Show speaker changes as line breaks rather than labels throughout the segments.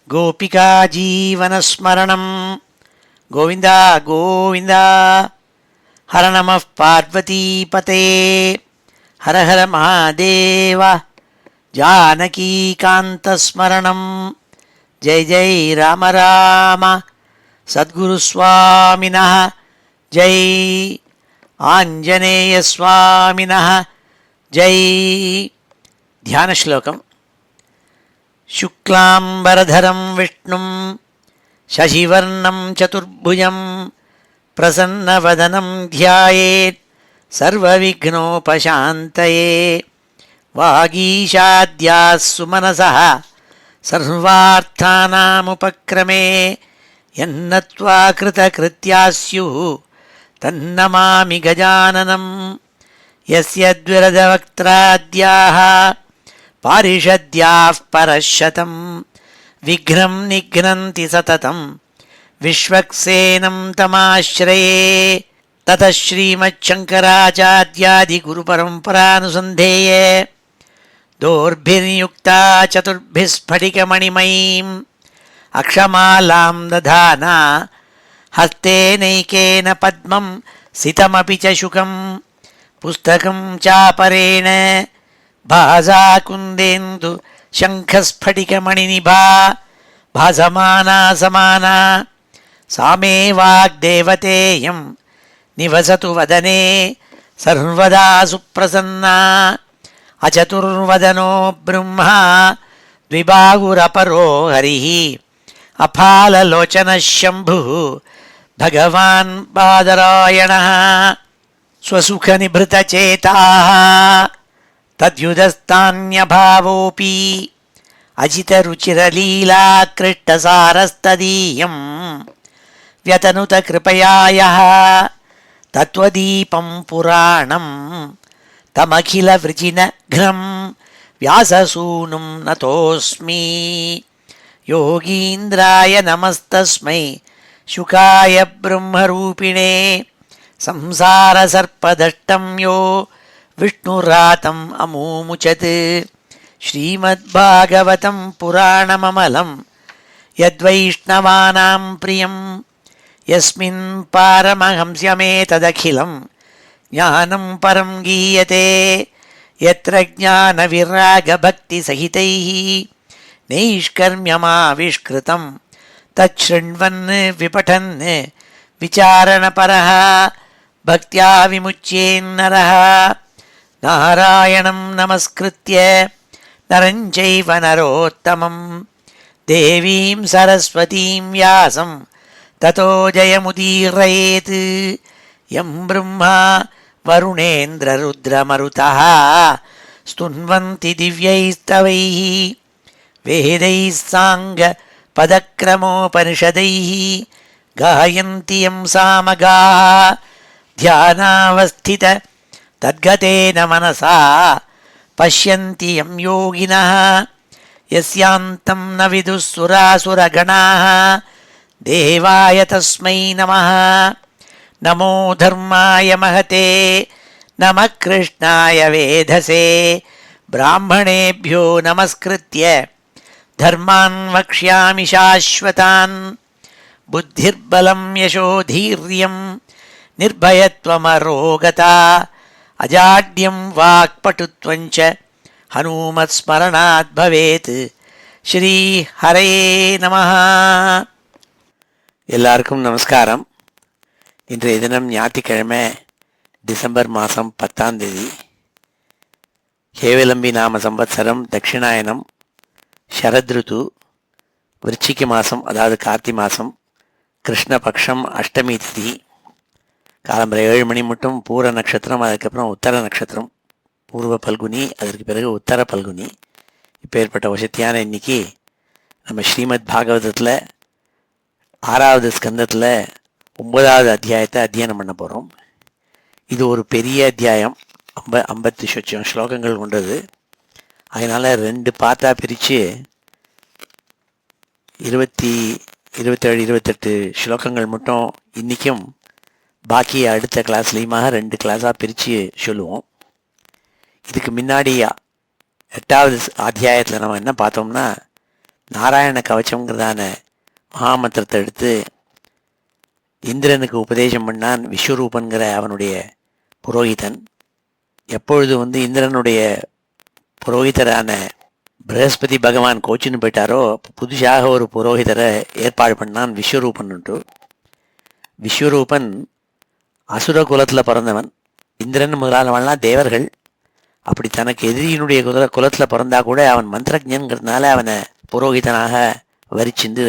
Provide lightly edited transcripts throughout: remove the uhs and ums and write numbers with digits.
गोपिका जीवनस्मरणं गोविन्द गोविन्द। हर नमः पार्वतीपते हर हर महादेव। जानकीकान्तस्मरणं जय जय राम राम। सद्गुरुस्वामिनः जय, आञ्जनेयस्वामिनः जय। ध्यानश्लोकम्। शुक्लाम्बरधरं विष्णुं शशिवर्णं चतुर्भुजं प्रसन्नवदनं ध्यायेत् सर्वविघ्नोपशान्तये। वागीशाद्याः सुमनसः सर्वार्थानामुपक्रमे यन्नत्वा कृतकृत्याः स्युः तन्नमामि गजाननं। यस्य द्विरदवक्त्राद्याः पारिषद्याः परशतं विघ्नं निघ्नन्ति सततं विश्वक्सेनं तमाश्रये। ततः श्रीमच्छङ्कराचार्यादिगुरुपरम्परानुसन्धेये दोर्भिर्युक्ता चतुर्भिः स्फटिकमणिमयीम् अक्षमालां दधाना हस्तेनैकेन पद्मं सितमपि च शुकं पुस्तकं चापरेण भासा कुन्देन्दु शङ्खस्फटिकमणिनिभा भासमाना समाना। सा मे वाग्देवतेयं निवसतु वदने सर्वदा सुप्रसन्ना। अचतुर्वदनो ब्रह्मा द्विबाहुरपरो हरिः अफाललोचनः शम्भुः भगवान् बादरायणः। स्वसुखनिभृतचेताः तद्युदस्तान्यभावोऽपि अजितरुचिरलीलाकृष्टसारस्तदीयं व्यतनुतकृपया यः तत्त्वदीपं पुराणं तमखिलवृजिनघ्नं व्याससूनुं नतोऽस्मि। योगीन्द्राय नमस्तस्मै शुकाय ब्रह्मरूपिणे संसारसर्पदष्टं यो विष्णुरातम् अमूमुचत्। श्रीमद्भागवतं पुराणममलं यद्वैष्णवानां प्रियं यस्मिन् पारमहंस्यमेतदखिलं ज्ञानं परं गीयते। यत्र ज्ञानविरागभक्तिसहितैः नैष्कर्म्यमाविष्कृतं तच्छृण्वन् विपठन् विचारणपरः भक्त्या विमुच्येन्नरः। नारायणं नमस्कृत्य नरं चैव नरोत्तमं देवीं सरस्वतीं व्यासं ततो जयमुदीरयेत्। यं ब्रह्मा वरुणेन्द्ररुद्रमरुतः स्तुन्वन्ति दिव्यैस्तवैः वेदैः साङ्गपदक्रमोपनिषदैः गायन्ति यं सामगाः। ध्यानावस्थित तद्गतेन मनसा पश्यन्ति यं योगिनः यस्यान्तं न विदुः सुरासुरगणाः। देवाय तस्मै नमः। नमो धर्माय महते नमः कृष्णाय वेधसे। ब्राह्मणेभ्यो नमस्कृत्य धर्मान् वक्ष्यामि शाश्वतान्। बुद्धिर्बलं यशोधीर्यं निर्भयत्वमरोगता अजाड्यं वाक्पटुत्वं च हनुमत्स्मरणात् भवेत्। ஸ்ரீ ஹரயே நமஹ. எல்லாருக்கும் நமஸ்காரம். இன்றைய தினம் ஞாயிற்றுக்கிழமை டிசம்பர் மாதம் 10ஆம் தேதி. ஹேவலம்பி நாம சம்பத்சரம் தட்சிணாயனம் ஷரத்ருது விருச்சிக மாதம், அதாவது கார்த்தி மாதம், கிருஷ்ணபக்ஷம் அஷ்டமி திதி. காலம்பரை 7 மணி மட்டும் பூர நட்சத்திரம், அதுக்கப்புறம் உத்தர நட்சத்திரம், பூர்வ பல்குனி, அதற்கு பிறகு உத்தர பல்குனி. இப்போ ஏற்பட்ட வசத்தியான இன்னைக்கு நம்ம ஸ்ரீமத் பாகவதத்தில் 6வது ஸ்கந்தத்தில் 9வது அத்தியாயத்தை அத்தியனம் பண்ண போகிறோம். இது ஒரு பெரிய அத்தியாயம், 50 ஸ்லோகங்கள் கொண்டது. அதனால் 2 பாட்டாக பிரித்து 27, 28 ஸ்லோகங்கள் மட்டும் இன்றைக்கும், பாக்கி அடுத்த கிளாஸ்லேயுமாக 2 கிளாஸாக பிரித்து சொல்லுவோம். இதுக்கு முன்னாடி 8வது அத்தியாயத்தில் நம்ம என்ன பார்த்தோம்னா, நாராயண கவச்சம்ங்கிறதான மகாமந்திரத்தை எடுத்து இந்திரனுக்கு உபதேசம் பண்ணான் விஸ்வரூபன்கிற அவனுடைய புரோகிதன். எப்பொழுது இந்திரனுடைய புரோகிதரான பிரகஸ்பதி பகவான் கோச்சின்னு போயிட்டாரோ, புதுசாக ஒரு புரோகிதரை ஏற்பாடு பண்ணான் விஸ்வரூபன்ட்டு. விஸ்வரூபன் அசுர குலத்தில் பிறந்தவன். இந்திரன் முதலானவன்லாம் தேவர்கள். அப்படி தனக்கு எதிரியினுடைய குலத்தில் பிறந்தா கூட அவன் மந்திரஜன்கிறதுனால அவனை புரோகிதனாக வரிச்சிந்து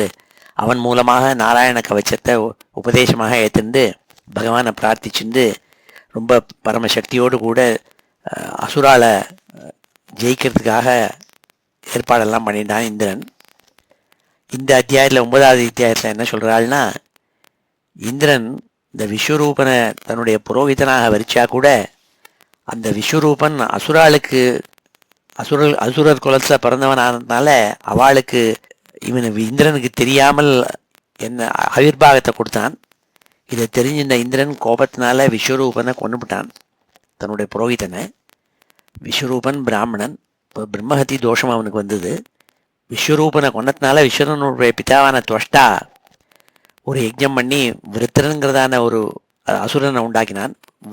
அவன் மூலமாக நாராயண கவச்சத்தை உபதேசமாக ஏற்றுண்டு பகவானை பிரார்த்திச்சுண்டு ரொம்ப பரமசக்தியோடு கூட அசுரால ஜெயிக்கிறதுக்காக ஏற்பாடெல்லாம் பண்ணிட்டான் இந்திரன். இந்த அத்தியாயத்தில் 9வது அத்தியாயத்தில் என்ன சொல்கிறாள்னா, இந்திரன் இந்த விஸ்வரூபனை தன்னுடைய புரோகிதனாக வரிச்சா கூட அந்த விஸ்வரூபன் அசுரர் குலத்தில் பிறந்தவனானதுனால அவளுக்கு இந்திரனுக்கு தெரியாமல் என்ன ஆவிர்வாகத்தை கொடுத்தான். இதை தெரிஞ்சிருந்த இந்திரன் கோபத்தினால விஸ்வரூபனை கொண்டுபிட்டான், தன்னுடைய புரோகிதனை. விஸ்வரூபன் பிராமணன். இப்போ பிரம்மஹத்தி தோஷம் அவனுக்கு வந்தது. விஸ்வரூபனை கொண்டதுனால விஸ்வரனுடைய பிதாவான துவஷ்டா ஒரு யஜ்ஞம் பண்ணி விருத்திரன்கிறதான ஒரு அசுரனை உண்டாக்கினான்.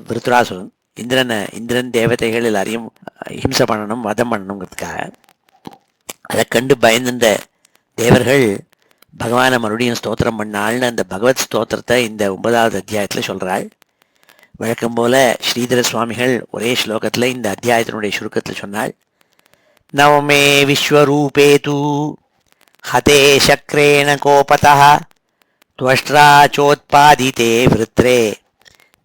விருத்ராசுரன் இந்திரன் தேவதைகள் எல்லாரையும் ஹிம்சை பண்ணணும், வதம் பண்ணணுங்கிறதுக்காக. அதை கண்டு பயந்துட்ட தேவர்கள் பகவானை மறுபடியும் ஸ்தோத்திரம் பண்ணாள்னு அந்த பகவத் ஸ்தோத்திரத்தை இந்த 9வது அத்தியாயத்தில் சொல்கிறாள். வழக்கம் போல ஸ்ரீதர சுவாமிகள் ஒரே ஸ்லோகத்தில் இந்த அத்தியாயத்தினுடைய சுருக்கத்தில் சொன்னாள். நவமே விஸ்வரூபே தூ ஹதே சக்ரேண கோபதः त्वष्ट्रा चोत्पादिते वृत्रे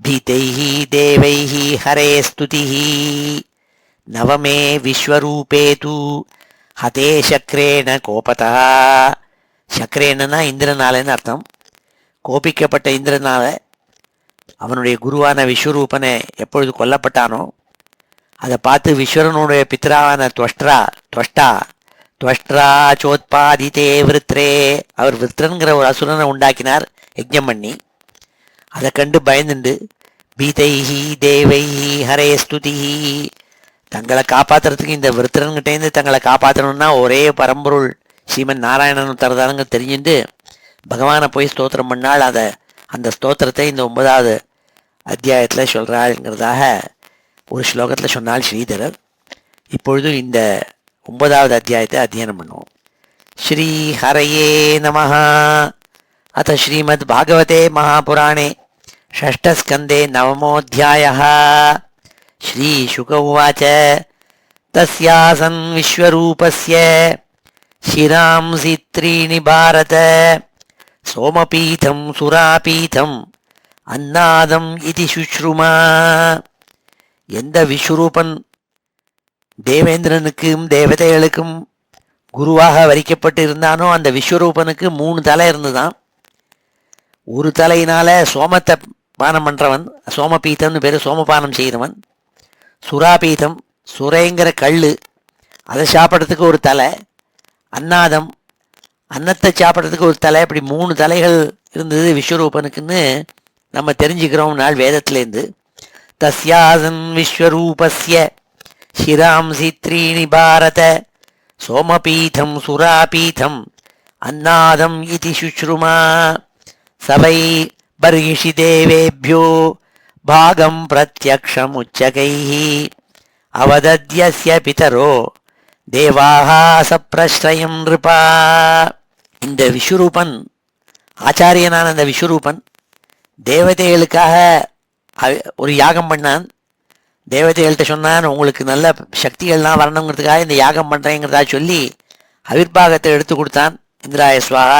भीतैः देवैः हरे स्तुतिः नवमे विश्वरूपे तु हते शक्रेण கோபதா. சக்ரேனா இந்திரனாலன்னு அர்த்தம். கோபிக்கப்பட்ட இந்திரனால அவனுடைய குருவான விஸ்வரூபனை எப்பொழுது கொல்லப்பட்டானோ அதை பார்த்து விஸ்வரனுடைய பித்ராவான துவஷ்டா சோத்பாதித்தே விருத்ரே, அவர் விருத்ரன்கிற ஒரு அசுரனை உண்டாக்கினார் யஜ்ஞம் பண்ணி. அதை கண்டு பயந்துண்டு பீதைஹி தேவைஹி ஹரே ஸ்துதிஹி, தங்களை காப்பாற்றுறதுக்கு இந்த விருத்திரன்கிட்டேருந்து தங்களை காப்பாற்றணும்னா ஒரே பரம்பொருள் ஸ்ரீமன் நாராயணன் தரதானுங்க தெரிஞ்சுட்டு பகவானை போய் ஸ்தோத்திரம் பண்ணால் அந்த ஸ்தோத்திரத்தை இந்த 9வது அத்தியாயத்தில் சொல்கிறாள்ங்கிறதாக ஒரு ஸ்லோகத்தில் சொன்னால் ஸ்ரீதரர். இப்பொழுது இந்த 9வது அத்தியாயத்தை அத்தியனம் பண்ணுவோம். ஸ்ரீ ஹரயே நமஹ. அத ஸ்ரீமத் பாகவதே மகாபுராணே षष्ठस्कन्धे 9मोऽध्यायः. श्रीशुक उवाच तस्यासन् विश्वरूपस्य शिरांसि त्रीणि भारत सोमपीठं सुरापीठम् अन्नादम् इति शुश्रुमा. எந்த விஸ்வரூபன் தேவேந்திரனுக்கும் தேவதைகளுக்கும் குருவாக வரிக்கப்பட்டு இருந்தானோ அந்த விஸ்வரூபனுக்கு 3 தலை இருந்துதான். ஒரு தலையினால சோமத்தை பானம் பண்ணுறவன், சோமபீத்தம்னு பேர், சோமபானம் செய்கிறவன். சுராபீத்தம், சுரைங்கிற கல், அதை சாப்பிட்றதுக்கு ஒரு தலை. அன்னாதம், அன்னத்தை சாப்பிட்றதுக்கு ஒரு தலை. இப்படி 3 தலைகள் இருந்தது விஸ்வரூபனுக்குன்னு நம்ம தெரிஞ்சுக்கிறோம் நாள் வேதத்திலேருந்து. தஸ்யாசன் விஸ்வரூபஸ்ய சிராம்சி த்ரீணி பாரத சோமபீதம் சுராபீதம் அன்னாதம் இதி சுஷ்ருமா. சவை பர்ஹிஷி தேவேப்யோ பாகம் பிரத்யக்ஷம் உச்சகைஹி அவதத்யஸ்ய பிதரோ தேவாஹ சப்ரஸ்ரயம் நிருபா. இந்த விஸ்வரூபன், ஆச்சாரியனான அந்த விஸ்வரூபன் தேவதைகளுக்காக ஒரு யாகம் பண்ணான். தேவதைகள்கிட்ட சொன்னான், உங்களுக்கு நல்ல சக்திகள்லாம் வரணுங்கிறதுக்காக இந்த யாகம் பண்ணுறேங்கிறதா சொல்லி அவிர்பாகத்தை எடுத்து கொடுத்தான். இந்திராய ஸ்வாகா,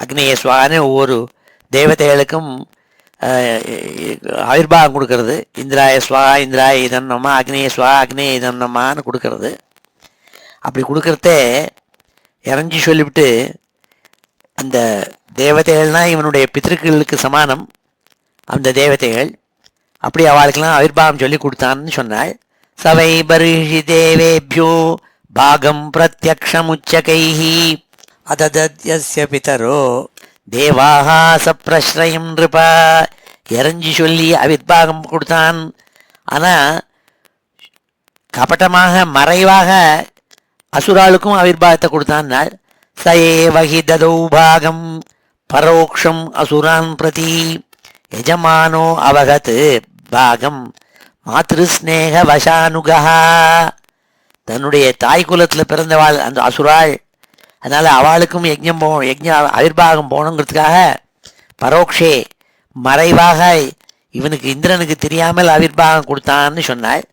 அக்னேய ஸ்வாகான்னு ஒவ்வொரு தேவதைகளுக்கும் ஆவிர்வாகம் கொடுக்கறது. இந்திராய ஸ்வாகா இந்திராய இதம் நம்ம, அக்னேய ஸ்வாகா அக்னேய இதம் நம்மான்னு கொடுக்கறது. அப்படி கொடுக்கறதே இறஞ்சி சொல்லிவிட்டு அந்த தேவதைகள்னால் இவனுடைய பித்திருக்களுக்கு சமானம் அந்த தேவதைகள். அப்படி அவளுக்கெல்லாம் ஆவிர்வாகம் சொல்லி கொடுத்தான்னு சொன்னாள். சவை பரிஷி தேவேபியோ பாகம் பிரத்யக்ஷம் உச்சகைஹி அததத்யஸ்ய பிதரோ தேவாஹ சப்ரஸ்ரயம் நிருபா. இறஞ்சி சொல்லி அவிர்வாகம் கொடுத்தான். ஆனால் கபட்டமாக மறைவாக அசுராளுக்கும் அவிர்வாகத்தை கொடுத்தான். ச ஏவ ஹி ததௌ பாகம் பரோக்ஷம் அசுரான் பிரதி எஜமானோ அவகத் பாகம் மாத்ருஸ்நேக வசானுகா. தன்னுடைய தாய் குலத்துல பிறந்தவாள் அந்த அசுராள், அதனால அவளுக்கும் யஜ்ஞ ஆவிர்வாகம் போகணுங்கிறதுக்காக பரோக்ஷே மறைவாக இவனுக்கு இந்திரனுக்கு தெரியாமல் ஆவிர்வாகம் கொடுத்தான்னு சொன்னாள்.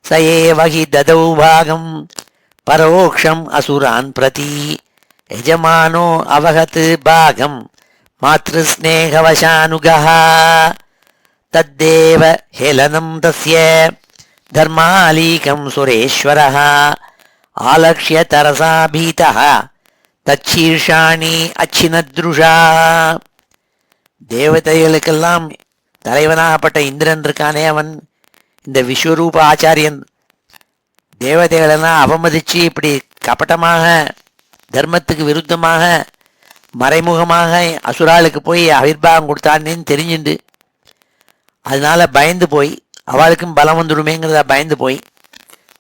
ச ஏவ ஹி ததௌ பாகம் பரோக்ஷம் அசுரான் பிரதி எஜமானோ அவகத் பாகம் மாத்ருஸ்நேகவசானுகா. தத்தேவ ஹேளனம் தஸ்ய தர்மாலீகம் சுரேஸ்வரः ஆலக்ஷ்ய தரசா பீதः தச்சீர்ஷாணி அச்சினத்ருஷா. தேவதைகளுக்கெல்லாம் தலைவனாகப்பட்ட இந்திரன் இருக்கானே, அவன் இந்த விஸ்வரூப ஆச்சாரியன் தேவதைகளெல்லாம் அவமதிச்சு இப்படி கபட்டமாக தர்மத்துக்கு விருத்தமாக மறைமுகமாக அசுராளுக்கு போய் ஆவிர்வாகம் கொடுத்தான்னு தெரிஞ்சுண்டு அதனால பயந்து போய் அவளுக்கும் பலம் வந்துடுமேங்கிறத பயந்து போய்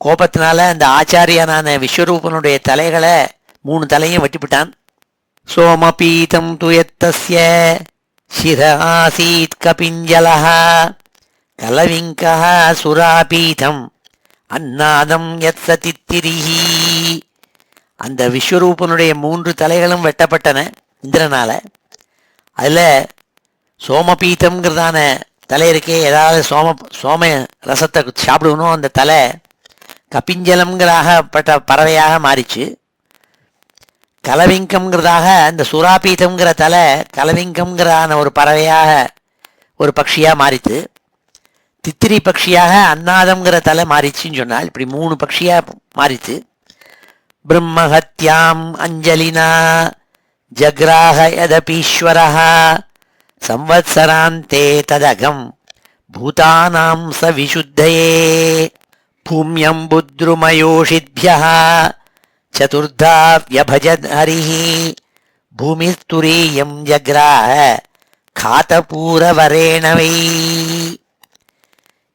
கோபத்தினால அந்த ஆச்சாரியனான விஸ்வரூபனுடைய தலைகளை 3 தலையும் வெட்டிவிட்டான். சோமபீதம் துயத்தஸ்ய சிர ஆசீத் கபிஞ்சலஹ கலவிங்கஹ சுராபீதம் அன்னாதம் யத் சதித்திரிஹி. அந்த விஸ்வரூபனுடைய 3 தலைகளும் வெட்டப்பட்டன இந்திரனால. அதில் சோமபீதம்ங்கிறதான தலை இருக்கே, ஏதாவது சோம ரசத்தை சாப்பிடணும், அந்த தலை கபிஞ்சலம்ங்கிறாகப்பட்ட பறவையாக மாறிச்சு. கலவிங்கம்ங்கிறதாக அந்த சுராபீதம்ங்கிற தலை கலவிங்கம்ங்கிறான ஒரு பறவையாக ஒரு பட்சியாக மாறித்து. தித்திரி பட்சியாக அன்னாதம்ங்கிற தலை மாறிச்சுன்னு சொன்னால் இப்படி 3 பட்சியாக மாறித்து. பிரம்மஹத்யாம் அஞ்சலினா ஜக்ராஹ யதபீஸ்வரஹ சம்வத்சராந்தே ததகம் பூதானாம் ச விசுத்தயே பூம்யம் புத்ருமயோஷித்யஹ சதுர்தா வ்யபஜத் ஹரிஹி பூமிஸ்துரீயம் ஜக்ராஹ காதபூரவரேணவை.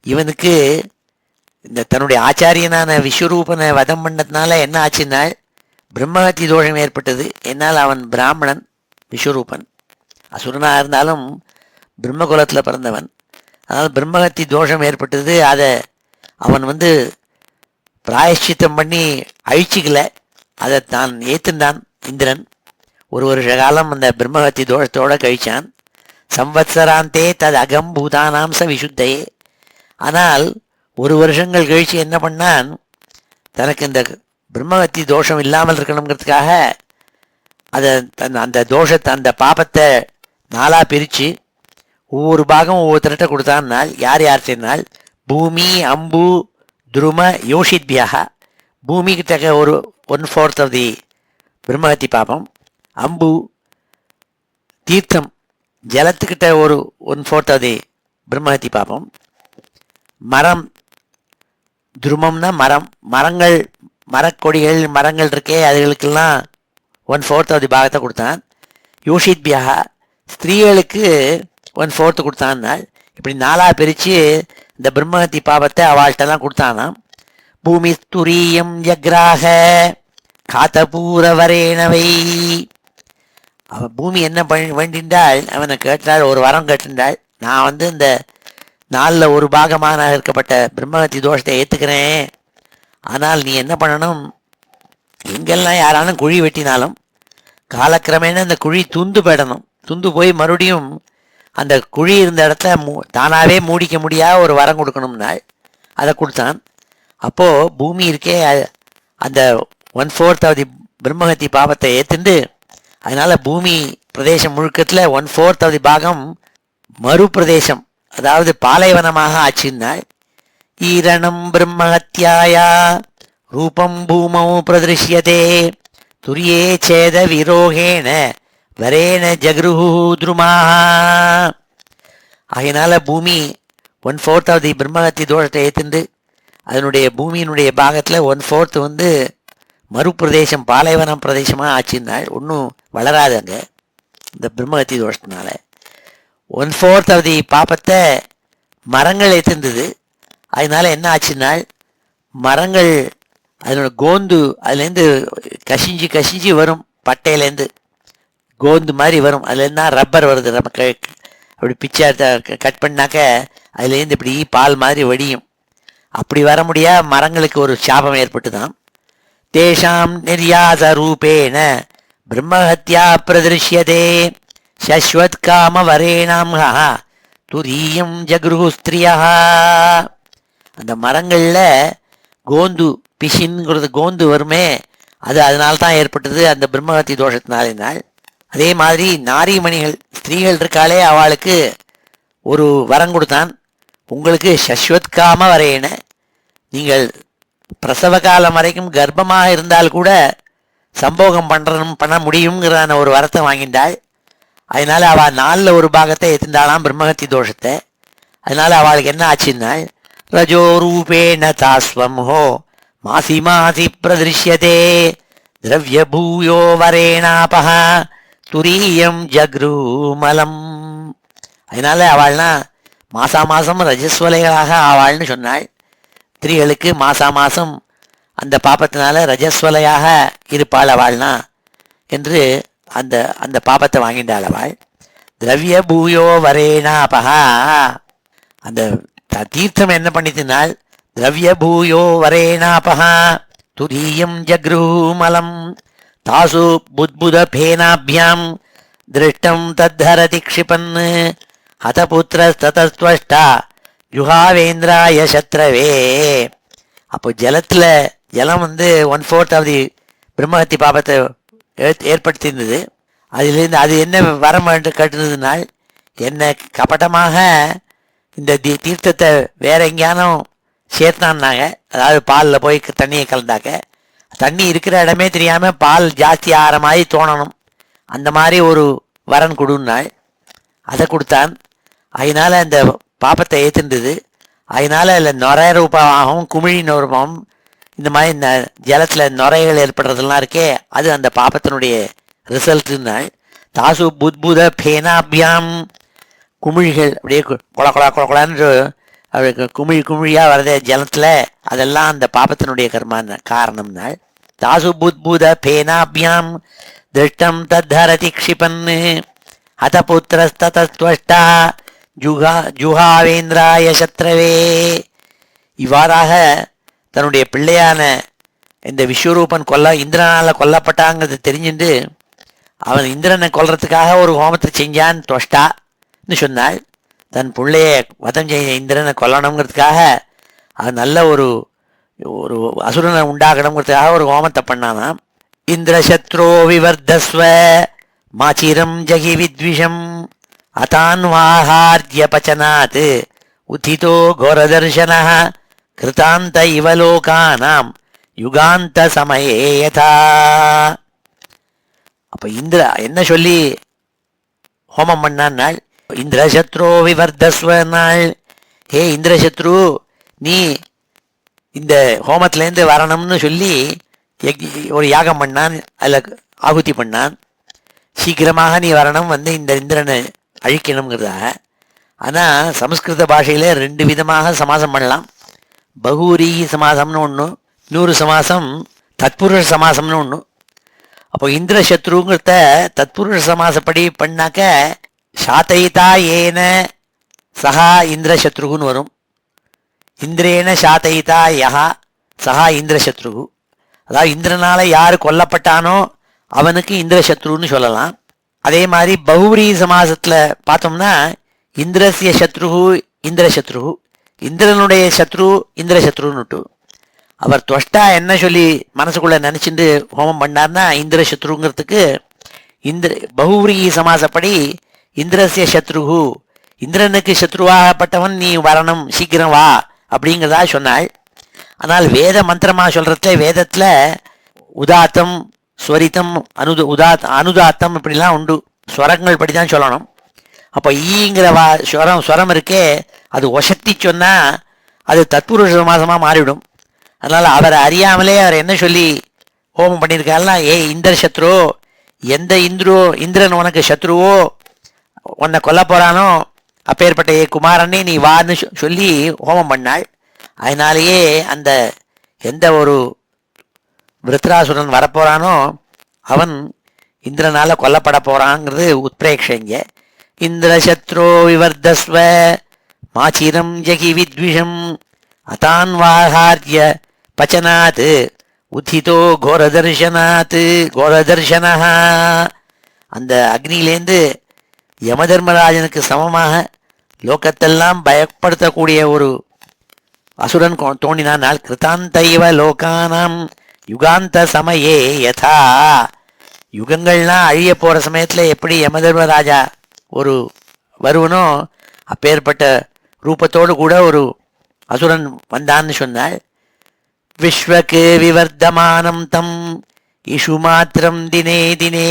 இவனுக்கு இந்த தன்னுடைய ஆச்சாரியனான விஸ்வரூபனை வதம் பண்ணதுனால என்ன ஆச்சுன்னா பிரம்மஹத்தி தோஷம் ஏற்பட்டது. என்னால் அவன் பிராமணன், விஸ்வரூபன் அசுரனாக இருந்தாலும் பிரம்மகுலத்தில் பிறந்தவன். அதனால் பிரம்மஹத்தி தோஷம் ஏற்பட்டது. அதை அவன் பிராயஷ்சித்தம் பண்ணி அழிச்சிக்கல, அதை தான் ஏற்றுந்தான் இந்திரன். 1 வருஷ காலம் அந்த பிரம்மஹத்தி தோஷத்தோடு கழிச்சான். சம்வத்சராந்தே தது அகம் பூதானாம் ச விசுத்தையே. ஆனால் 1 வருஷங்கள் கழித்து என்ன பண்ணான், தனக்கு இந்த பிரம்மஹத்தி தோஷம் இல்லாமல் இருக்கணுங்கிறதுக்காக அதை அந்த தோஷத்தை அந்த பாபத்தை 4 பிரித்து ஒவ்வொரு பாகம் ஒவ்வொருத்தர்கிட்ட கொடுத்தான்னால் யார் யார் சொன்னால் பூமி அம்பு துரும யோஷித்பியாக. பூமிக்கிட்ட ஒரு 1/4 ஆஃப் தி பிரம்மஹத்தி பாபம், அம்பு தீர்த்தம் ஜலத்துக்கிட்ட ஒரு 1/4 ஆஃப் தி பிரம்மஹத்தி பாபம், மரம் துருமம்னா மரங்கள் மரக்கொடிகள் மரங்கள் இருக்கே அதுகளுக்கெல்லாம் 1/4 ஆஃப் தி பாகத்தை கொடுத்தான். யோஷித்பியாக ஸ்திரீகளுக்கு 1/4 கொடுத்தான்னால் இப்படி 4 பிரித்து இந்த பிரம்மஹத்தி பாபத்தை அவள்கிட்டலாம் கொடுத்தானாம். பூமி துரியம் ஜக்ராக காத்தபூரவரேனவை. அவன் பூமி என்ன வேண்டின்றாள், அவனை கேட்டாள், ஒரு வரம் கேட்டிருந்தாள். நான் இந்த 4ல் ஒரு பாகமான இருக்கப்பட்ட பிரம்மஹத்தி தோஷத்தை ஏற்றுக்கிறேன். ஆனால் நீ என்ன பண்ணணும், எங்கெல்லாம் யாராலும் குழி வெட்டினாலும் காலக்கிரமேண அந்த குழி துந்து போயிடணும். துந்து போய் மறுபடியும் அந்த குழி இருந்த இடத்துல தானாகவே மூடிக்க முடியாத ஒரு வரம் கொடுக்கணும்னாள். அதை கொடுத்தான். அப்போது பூமி இருக்கே அந்த 1/4 ஆஃப் தி பிரம்மஹத்தி பாவத்தை ஏற்றுண்டு அதனால் பூமி பிரதேசம் முழுக்கத்தில் 1/4 ஆஃப் தி பாகம் மறு பிரதேசம், அதாவது பாலைவனமாக ஆச்சுன்னாள். ஈரணம் பிரம்மஹத்யாயா ரூபம் பூமௌ பிரதிருஷ்யதே துரியே சேத விரோகேன வரேன ஜக்ருஹு துருமாக. ஆகையினால பூமி 1/4 ஆஃப் தி பிரம்மஹத்தி தோஷத்தை ஏற்றுண்டு அதனுடைய பூமியினுடைய பாகத்தில் 1/4 மறு பிரதேசம் பாலைவனம் பிரதேசமாக ஆச்சுன்னாள். ஒன்றும் வளராது அங்கே இந்த பிரம்மஹத்தி தோஷத்தினால. 1/4 ஆஃப் தி பாப்பத்தை மரங்கள் ஏற்றுந்தது. அதனால என்ன ஆச்சுன்னாள், மரங்கள் அதனோட கோந்து அதுலேருந்து கசிஞ்சு வரும் பட்டையிலேருந்து கோந்து மாதிரி வரும். அதுலேருந்து தான் ரப்பர் வருது. நம்ம அப்படி பிச்சை கட் பண்ணாக்க அதுலேருந்து இப்படி பால் மாதிரி வடியும். அப்படி வர முடியா மரங்களுக்கு ஒரு சாபம் ஏற்பட்டு தான் தேஷாம் நிர்யாச ரூபேன பிரம்மஹத்யா பிரதிருஷ்யதே சஸ்வத் காம வரேணாம் துரியம் ஜக்ருஹு ஸ்திரியா. அந்த மரங்களில் கோந்து பிசின்ங்கிறது கோந்து வருமே, அது அதனால தான் ஏற்பட்டது அந்த பிரம்மஹத்தி தோஷத்தினாலினால். அதே மாதிரி நாரிமணிகள் ஸ்திரீகள் இருக்காளே, அவளுக்கு ஒரு வரம் கொடுத்தான், உங்களுக்கு சஸ்வத்காம வரையின, நீங்கள் பிரசவ காலம் வரைக்கும் கர்ப்பமாக இருந்தால் கூட சம்போகம் பண்ண முடியுங்கிறான ஒரு வரத்தை வாங்கிட்டாள். அதனால அவள் 4/4 எத்திருந்தாளாம் பிரம்மஹத்தி தோஷத்தை. அதனால அவளுக்கு என்ன ஆச்சுன்னாள், ரஜோ ரூபேண தாஸ்வம் ஹோ மாசி மாசி பிரதிருஷ்யதே திரவிய பூயோ வரேணாபஹ துரியம் ஜக்ரூமலம். அதனால அவள்னா மாசம் ரஜஸ்வலைகளாக ஆவாள்னு சொன்னாள். ஸ்திரீகளுக்கு மாசம் அந்த பாப்பத்தினால ரஜஸ்வலையாக இருப்பாள் அவள்னா என்று அந்த அந்த பாப்பத்தை வாங்கிட்டாள் அவள். திரவிய பூயோ வரேணாபஹா. அந்த தீர்த்தம் என்ன பண்ணித்தினால் திரவிய பூயோ வரேணாபஹா துரியம் ஜக்ரூமலம் தாசு புத்புத பேனாபியாம் திருஷ்டம் தத்தரதி க்ஷிபன் ஹதபுத்திர ததஸ்வஷ்டா யுகாவேந்திராய சத்ரவே. அப்போ ஜலம் 1/4 பிரம்மஹத்தி பாபத்தை ஏற்படுத்தியிருந்தது. அதிலிருந்து அது என்ன வரம் கட்டுனதுனால், என்ன கபட்டமாக இந்த தீர்த்தத்தை வேற எங்கேயானும் சேர்த்தான்னாங்க. அதாவது பாலில் போய் தண்ணியை கலந்தாக்க தண்ணி இருக்கிற இடமே தெரியாமல் பால் ஜாஸ்தி ஆகிற மாதிரி தோணணும், அந்த மாதிரி ஒரு வரன் கொடுன்னாள். அதை கொடுத்தான். அதனால அந்த பாப்பத்தை ஏற்றுந்தது. அதனால அதில் நுரை ரூபமாகவும் குமிழி ரூபமாகவும் இந்த மாதிரி இந்த ஜலத்தில் நுரைகள் ஏற்படுறதெல்லாம் இருக்கே, அது அந்த பாப்பத்தினுடைய ரிசல்ட்டுனாள். தாசு புத்புத பேனாபியாம் குமிழிகள் அப்படியே கொலான்னு அவளுக்கு குமிழியாக வரதே ஜலத்தில், அதெல்லாம் அந்த பாப்பத்தினுடைய காரணம்னாள். தாசு புத்புத பேனாபியாம் திருஷ்டம் தத்தரதி க்ஷிபன் ஹதபுத்திரஸ்ததஸ்வஷ்டா ஜுஹாவேந்திராய சத்ரவே. இவ்வாறாக தன்னுடைய பிள்ளையான இந்த விஸ்வரூபன் இந்திரனால் கொல்லப்பட்டாங்கிறது தெரிஞ்சுட்டு அவன் இந்திரனை கொல்றதுக்காக ஒரு ஹோமத்தை செஞ்சான் தொஷ்டான்னு சொன்னாள். தன் பிள்ளைய வதம் செஞ்ச இந்திரனை கொல்லணுங்கிறதுக்காக அது நல்ல ஒரு ஒரு அசுரனை உண்டாகணுங்கிறதுக்காக ஒரு ஹோமத்தை பண்ணானாம். இந்திரசத்ரோ விவர்தஸ்வ மாச்சிரம் ஜகி வித்விஷம் அதான்வாஹார்ய பச்சனாத் உதிதோ கோரதர்ஷன கிருதாந்த இவலோகானாம் யுகாந்த சமயே யதா. அப்போ இந்திரா என்ன சொல்லி ஹோமம் பண்ணான்னாள், இந்திரசத்ரோ விவர்தஸ்வ நாள், ஹே இந்திரசத்ரு, நீ இந்த ஹோமத்திலேருந்து வரணும்னு சொல்லி ஒரு யாகம் பண்ணான், அதில் ஆகுதி பண்ணான். சீக்கிரமாக நீ வரணும், இந்த இந்திரனை அழிக்கணுங்கிறதாக. ஆனால் சமஸ்கிருத பாஷையில் 2 விதமாக சமாசம் பண்ணலாம். பகூரி சமாசம்னு ஒன்று, இன்னொரு சமாசம் தத்புருஷ சமாசம்னு ஒன்று. அப்போ இந்திரசத்ருங்கிறத தத்புருஷ சமாசப்படி பண்ணாக்க சாத்தைதா ஏன சஹா இந்திரசத்ருகுன்னு வரும். இந்திரேன சாத்தைதா யஹா சஹா இந்திரசத்ருகு. அதாவது இந்திரனால யார் கொல்லப்பட்டானோ அவனுக்கு இந்திரசத்ருன்னு சொல்லலாம். அதே மாதிரி பௌரி சமாசத்தில் பார்த்தோம்னா இந்திரசிய சத்ருகு இந்திரசத்ருகு, இந்திரனுடைய சத்ரு இந்திரசத்ருன்னுட்டு. அவர் தொஷ்டா என்ன சொல்லி மனசுக்குள்ள நினைச்சிட்டு ஹோமம் பண்ணார்னா இந்திரசத்ருங்கிறதுக்கு பௌரி சமாசப்படி இந்திரசிய சத்ருகு, இந்திரனுக்கு சத்ருவாகப்பட்டவன் நீ வரணும், சீக்கிரம் வா அப்படிங்கிறதா சொன்னாள். ஆனால் வேத மந்திரமாக சொல்றதுல வேதத்தில் உதாத்தம் ஸ்வரித்தம் அனுதாத்தம் இப்படிலாம் உண்டு, ஸ்வரங்கள் படி தான் சொல்லணும். அப்போ ஈங்கிற ஸ்வரம் இருக்கே, அது ஒசத்தி சொன்னால் அது தத்புருஷ மாசமாக மாறிவிடும். அதனால் அவரை அறியாமலே அவர் என்ன சொல்லி ஹோமம் பண்ணியிருக்காருன்னா, இந்திர சத்ரு, எந்த இந்திரன் உனக்கு சத்ருவோ உன்னை கொல்ல போகிறானோ அப்பேற்பட்ட குமாரனே நீ வான்னு சொல்லி ஹோமம் பண்ணாள். அதனாலேயே அந்த எந்த ஒரு விருத்ராசுரன் வரப்போகிறானோ அவன் இந்திரனால கொல்லப்பட போறாங்கிறது உத்பிரேக்ஷங்க. இந்திர சத்ரோ விவர்தஸ்வ மாச்சிரம் ஜகி வித்விஷம் அதான் வாஹார்ய பச்சனாத் உத்திதோ கோரதர்ஷனா. அந்த அக்னியிலேந்து யமதர்மராஜனுக்கு சமமாக லோகத்தெல்லாம் பயப்படுத்தக்கூடிய ஒரு அசுரன் தோண்டினால் கிருதாந்தைவ லோகானாம் யுகாந்த சமயே யதா. யுகங்கள்லாம் அழிய போற சமயத்துல எப்படி யமதர்மராஜா ஒரு வருவனோ அப்பேற்பட்ட ரூபத்தோடு கூட ஒரு அசுரன் வந்தான்னு சொன்னாள். விஸ்வக்கு விவர்தமானம் தம் இஷு மாத்திரம் தினே தினே.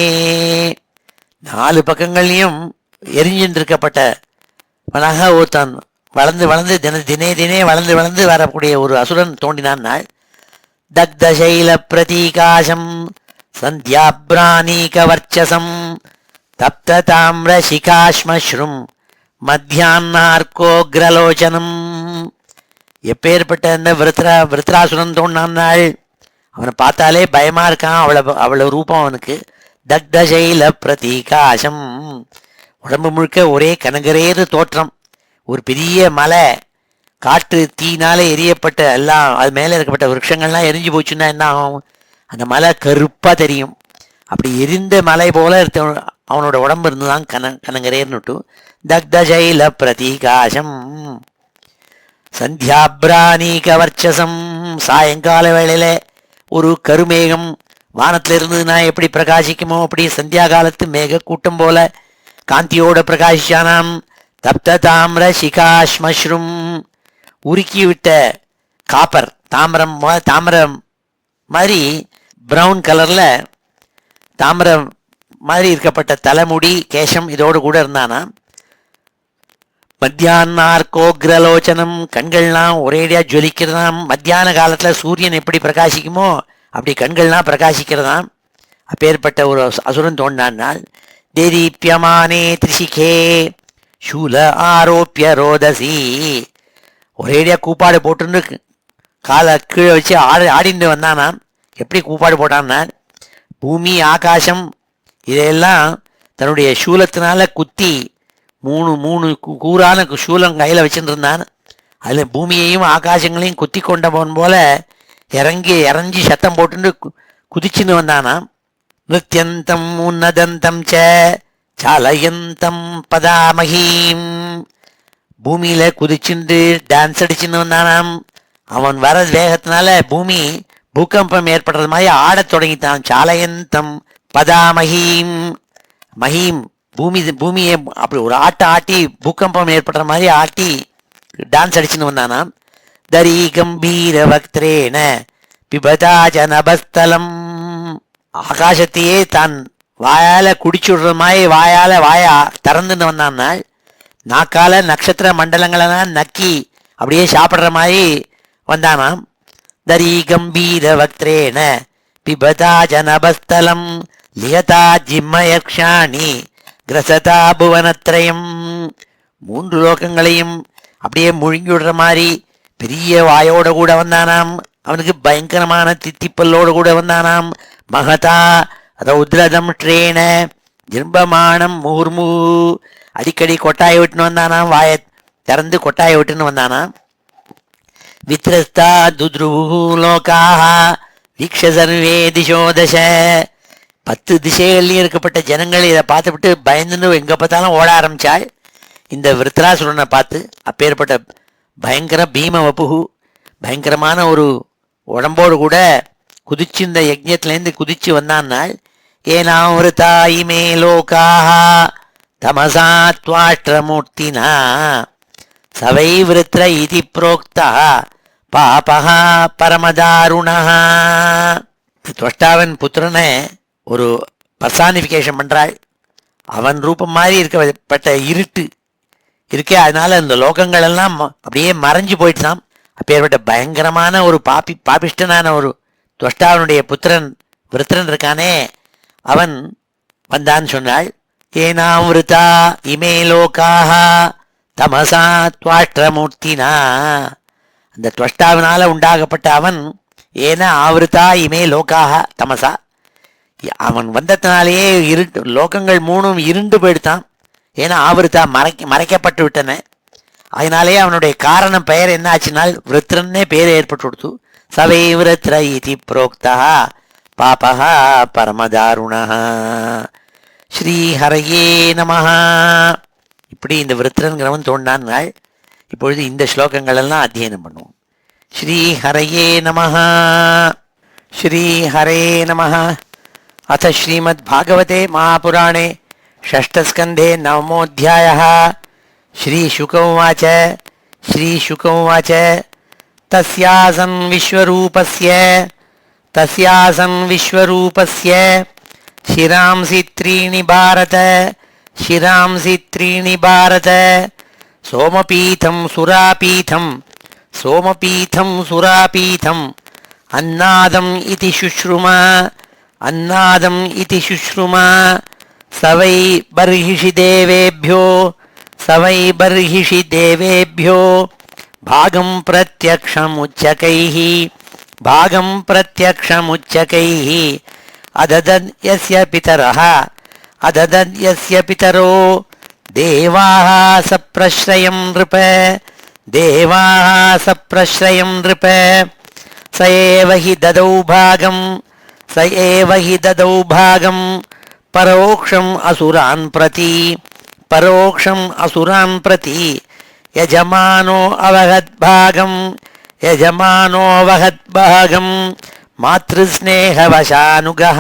4 பக்கங்கள்லையும் எரிஞ்சின்றிருக்கப்பட்ட மனாக ஒருத்தன் வளர்ந்து வளர்ந்து தினே தினே வளர்ந்து வளர்ந்து வரக்கூடிய ஒரு அசுரன் தோண்டினான். தக்தசைல பிரதீகாசம் சந்தியாப்ராணீக வர்ச்சசம் தப்த தாமிர சிகாஷ்மஸ்ரும் மத்தியான்னார்கோக்ரலோச்சனம். எப்பேற்பட்ட அந்த விருத்ராசுரன் தோன்றான். அவனை பார்த்தாலே பயமா இருக்கான், அவ்வளவு ரூபம் அவனுக்கு. தக்தசைல பிரதீகாசம், உடம்பு முழுக்க ஒரே கனகரேறு தோற்றம். ஒரு பெரிய மலை காற்று தீனாலே எரியப்பட்ட எல்லாம் அது மேலே இருக்கப்பட்ட விருட்சங்கள்லாம் எரிஞ்சு போச்சுன்னா என்ன ஆகும்? அந்த மலை கருப்பா தெரியும். அப்படி எரிந்த மலை போல அவனோட உடம்பு இருந்துதான் கனகரேர்னுட்டு. தக்தசைல பிரதீகாசம் சந்தியாப்ராணீக வர்ச்சசம். சாயங்கால வேளையில ஒரு கருமேகம் வானத்துல இருந்ததுன்னா எப்படி பிரகாசிக்குமோ அப்படி சந்தியா காலத்து மேக கூட்டம் போல காந்தியோட பிரகாசிச்சானாம். தப்த தாமிர சிகாஷ்மஸ்ரும், உருக்கி விட்ட காப்பர் தாமிரம் மாதிரி பிரவுன் கலர்ல தாமிரம் மாதிரி இருக்கப்பட்ட தலைமுடி கேசம் இதோடு கூட இருந்தானா. மத்தியான்னார்கோக்ரலோச்சனம், கண்கள்லாம் ஒரேடியா ஜொலிக்கிறதாம். மத்தியான காலத்துல சூரியன் எப்படி பிரகாசிக்குமோ அப்படி கண்கள்லாம் பிரகாசிக்கிறதாம். அப்பேற்பட்ட ஒரு அசுரன் தோன்றானால். தேதீப்யமானே திரிசிகே சூல ஆரோப்பிய ரோதசி, ஒரேடியா கூப்பாடு போட்டுன்னு காலை கீழே வச்சு ஆடிண்டு வந்தானாம். எப்படி கூப்பாடு போட்டான்னா, பூமி ஆகாசம் இதையெல்லாம் தன்னுடைய சூலத்தினால குத்தி மூணு கூறான சூலம் கையில் வச்சுட்டு இருந்தான். அதில் பூமியையும் ஆகாசங்களையும் குத்தி கொண்டவன் போல இறஞ்சி சத்தம் போட்டுன்னு குதிச்சுன்னு வந்தானாம். நிருத்யந்தம் உன்னதந்தம் சாலயந்தம் பதாமகீம், பூமியில குதிச்சுண்டு டான்ஸ் அடிச்சுன்னு வந்தானாம். அவன் வர வேகத்தினால பூமி பூகம்பம் ஏற்படுறது மாதிரி ஆடத் தொடங்கிட்டான். சாலயந்தம் பதாமகீம், மஹீம் பூமியை அப்படி ஒரு ஆட்டி பூகம்பம் ஏற்படுற மாதிரி ஆட்டி டான்ஸ் அடிச்சுன்னு வந்தானாம். தரி கம்பீர வக்திரேன பிபதா ஜனபஸ்தலம், ஆகாசத்தையே தான் வாயால குடிச்சுடுற மாதிரி வாயா திறந்துன்னு வந்தான்னா, நாக்கால நட்சத்திர மண்டலங்களெல்லாம் நக்கி அப்படியே சாப்பிட்ற மாதிரி வந்தானாம். தரி கம்பீர வக்திரேன பிபதா ஜனபஸ்தலம் லியதா ஜிம்மயக்ஷாணி கிரசதா புவனத்ரயம், 3 லோகங்களையும் அப்படியே முழுங்கி விடுற மாதிரி பெரிய வாயோட கூட வந்தானாம். அவனுக்கு பயங்கரமான தித்திப்பல்லோடு கூட வந்தானாம். மகதா ரௌத்ரதம் ட்ரேன ஜிம்பமானம் முகுர்மு, அடிக்கடி கொட்டாயை விட்டுன்னு வந்தானாம். வாயை திறந்து கொட்டாயை விட்டுன்னு வந்தானாம். வித்ரஸ்தா துத்ருவு லோகாஹ வீக்ஷ சர்வே திசோதச, 10 திசைகள்லையும் இருக்கப்பட்ட ஜனங்கள் இதை பார்த்துவிட்டு பயந்துன்னு எங்கே பார்த்தாலும் ஓட ஆரம்பிச்சாள். இந்த விருத்ராசுரனை பார்த்து அப்பேற்பட்ட பயங்கர பீம வப்புகு, பயங்கரமான ஒரு உடம்போடு கூட குதிச்சு இந்த யஜ்ஞத்திலேருந்து குதிச்சு வந்தான்னாள். ஏனாம் விருத்தா இமே லோகாஹ தமசா த்வாஷ்டிரமூர்த்தினா சவை விருத்ர இதி புரோக்தா பாபஹா பரமதாருணஹ. துவஷ்டாவன் புத்திரனை ஒரு பர்சானிஃபிகேஷன் பண்றாள். அவன் ரூபம் மாதிரி இருக்கப்பட்ட இருட்டு இருக்கே, அதனால இந்த லோகங்கள் எல்லாம் அப்படியே மறைஞ்சு போயிட்டான். அப்பேற்பட்ட பயங்கரமான ஒரு பாபிஷ்டனான ஒரு துவஷ்டாவனுடைய புத்திரன் விருத்திரன் இருக்கானே, அவன் வந்தான்னு சொன்னாள். ஏனாம் விருத்தா இமே லோகாஹ தமசா த்வாஷ்டிரமூர்த்தினா, அந்த துவஷ்டாவினால உண்டாகப்பட்ட அவன் ஏன ஆவிருத்தா இமே லோகாஹ தமசா, அவன் வந்ததுனாலேயே லோகங்கள் மூணும் இருண்டு போயிடுத்தான். ஏன்னா ஆவருத்தா மறைக்கப்பட்டு விட்டன. அதனாலேயே அவனுடைய காரணம் பெயர் என்ன ஆச்சுனால் விருத்ரன்னே பேர் ஏற்பட்டு கொடுத்து. சவை விருத்ர இதி புரோக்தா பாபா பரமதாருணா ஸ்ரீ ஹரையே நமஹா. இப்படி இந்த விருத்ரன்கிறவன் தோன்றான் நாள். இப்பொழுது இந்த ஸ்லோகங்கள் எல்லாம் அத்தியனம் பண்ணுவோம். ஸ்ரீ ஹரையே நமஹா. ஸ்ரீ ஹரே நமஹ. அத ஸ்ரீமத் பாகவதே மகாபுராணே षष्ठस्कन्धे नवमोऽध्यायः. श्रीशुक उवाच श्रीशुक उवाच तस्यासन् विश्वरूपस्य शिरांसि त्रीणि भारत शिरांसि त्रीणि भारत सोमपीठं सुरापीठम् अन्नादम् इति शुश्रुमा सवै बर्हिषि देवेभ्यो भागं प्रत्यक्षमुच्चकैः अददन् यस्य पितरो देवाः सप्रश्रयं नृप स एव हि ददौ भागं परोक्षम् असुरान् प्रति यजमानो अवहद्भागं मातृस्नेहवशानुगः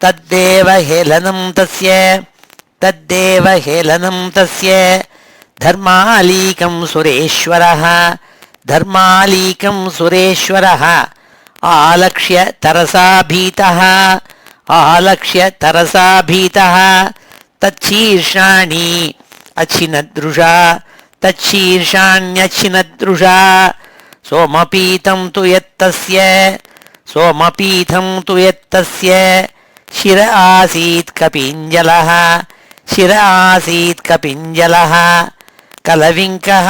तद्देव हेलनं तस्य धर्मालीकं सुरेश्वरः आलक्ष्य तरसा भीतः तच्छीर्षाण्यच्छिनदृशा सोमपीठं तु यत्तस्य शिर आसीत् कपिञ्जलः कलविङ्कः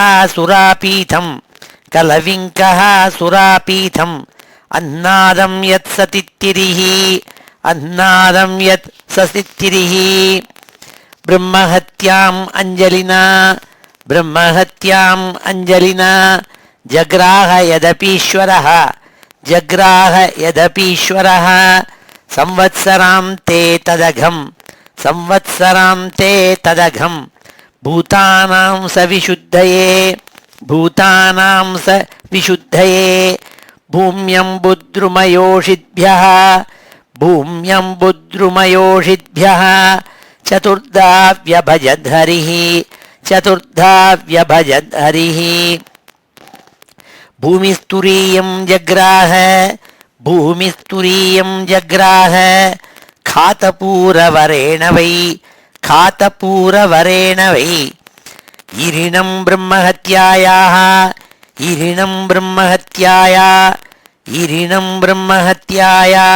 सुरापीठम् अन्नादं यत् सतित्तिरिः ब्रह्महत्याम् अञ्जलिना जग्राह यदपीश्वरः संवत्सरान्ते तदघम् भूतानां स विशुद्धये भूम्यम्बुद्रुमयोषिद्भ्यः चतुर्धा व्यभजद्धरिः भूमिस्तुरीयं जग्राह खातपूरवरेण वै ईरिणं ब्रह्महत्याया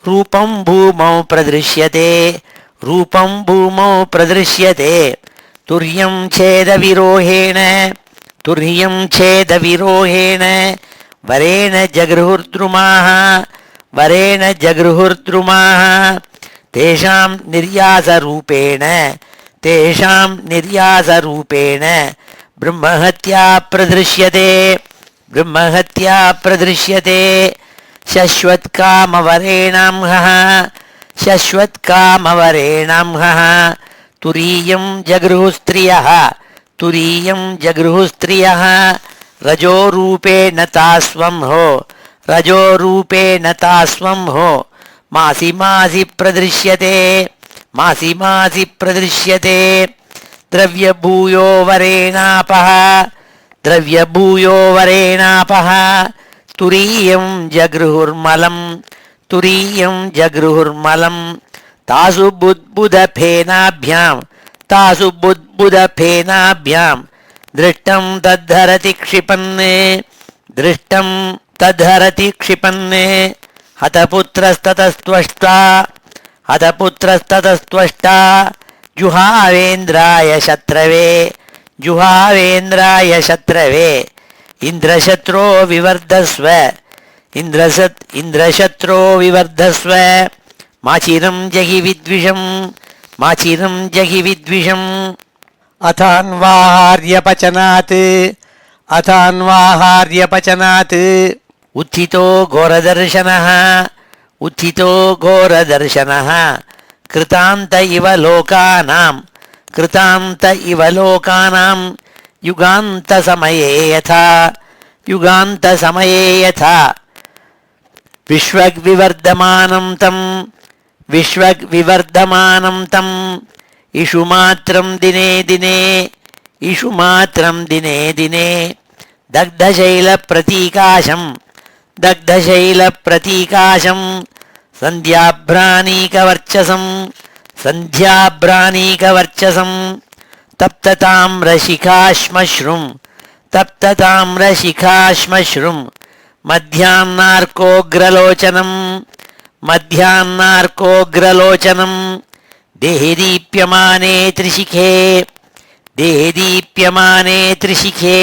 रूपं भूमौ प्रदृश्यते तुर्यं छेदविरोहेण वरेण जगृहुर्द्रुमाः तेषां निर्यासरूपेण ब्रह्महत्या प्रदृश्यते शश्वत्कामवरेणांहः तुरीयं जगृहुस्त्रियः रजोरूपेण तास्वंहो मासि प्रदृश्यते द्रव्यभूयो वरेणापः तुरीयं जगृहुर्मलं तासु बुद्बुदफेनाभ्यां दृष्टं तद्धरति क्षिपन् हतपुत्रस्ततस्त्वष्टा जुहावेन्द्राय शत्रवे इन्द्रशत्रो विवर्धस्व இந்திரசத்ரோ விவர்தஸ்வ மாச்சிரம் ஜகி வித்விஷம் மாச்சிரம் ஜகி வித்விஷம்.
अथान्वाहार्यपचनात् अथान्वाहार्यपचनात्
उत्थितो घोरदर्शनः उत्थितो घोरदर्शनः कृतान्त इव लोकानां कृतान्त इव लोकानां युगान्तसमये यथा युगान्तसमये यथा विश्वग्विवर्धमानं तं इषुमात्रं दिने दिने इषुमात्रं दिने दिने दग्धशैलप्रतीकाशं सन्ध्याभ्रानीकवर्चसं तप्तताम्रशिखाश्मश्रुं मध्याह्नार्कोऽग्रलोचनं देहदीप्यमाने त्रिशिखे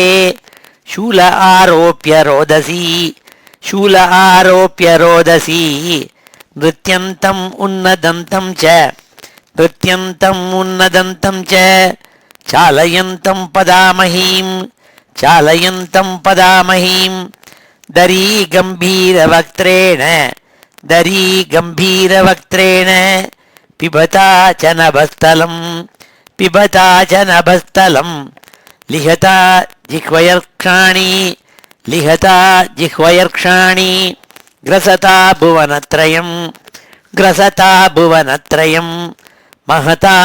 शूल आरोप्य रोदसी नृत्यन्तम् उन्नदन्तं च चालयन्तं पदामहीं दरीगम्भीरवक्त्रेण पिबता च नभस्थलं लिहता जिह्वयर्क्षाणि ग्रसता भुवनत्रयं महता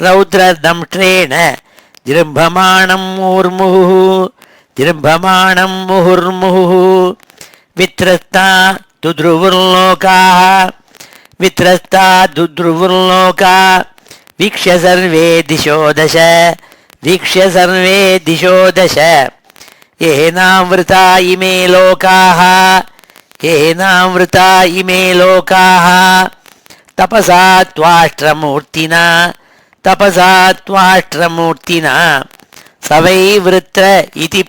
रौद्रदंष्ट्रेण जृम्भमाणं मुहुर्मुहुः वित्रस्ता दुद्रुवुर्लोका वीक्ष्य सर्वे दिशो दश येनावृता इमे लोकाः तपसा त्वाष्ट्रमूर्तिना सवैवृत्र इति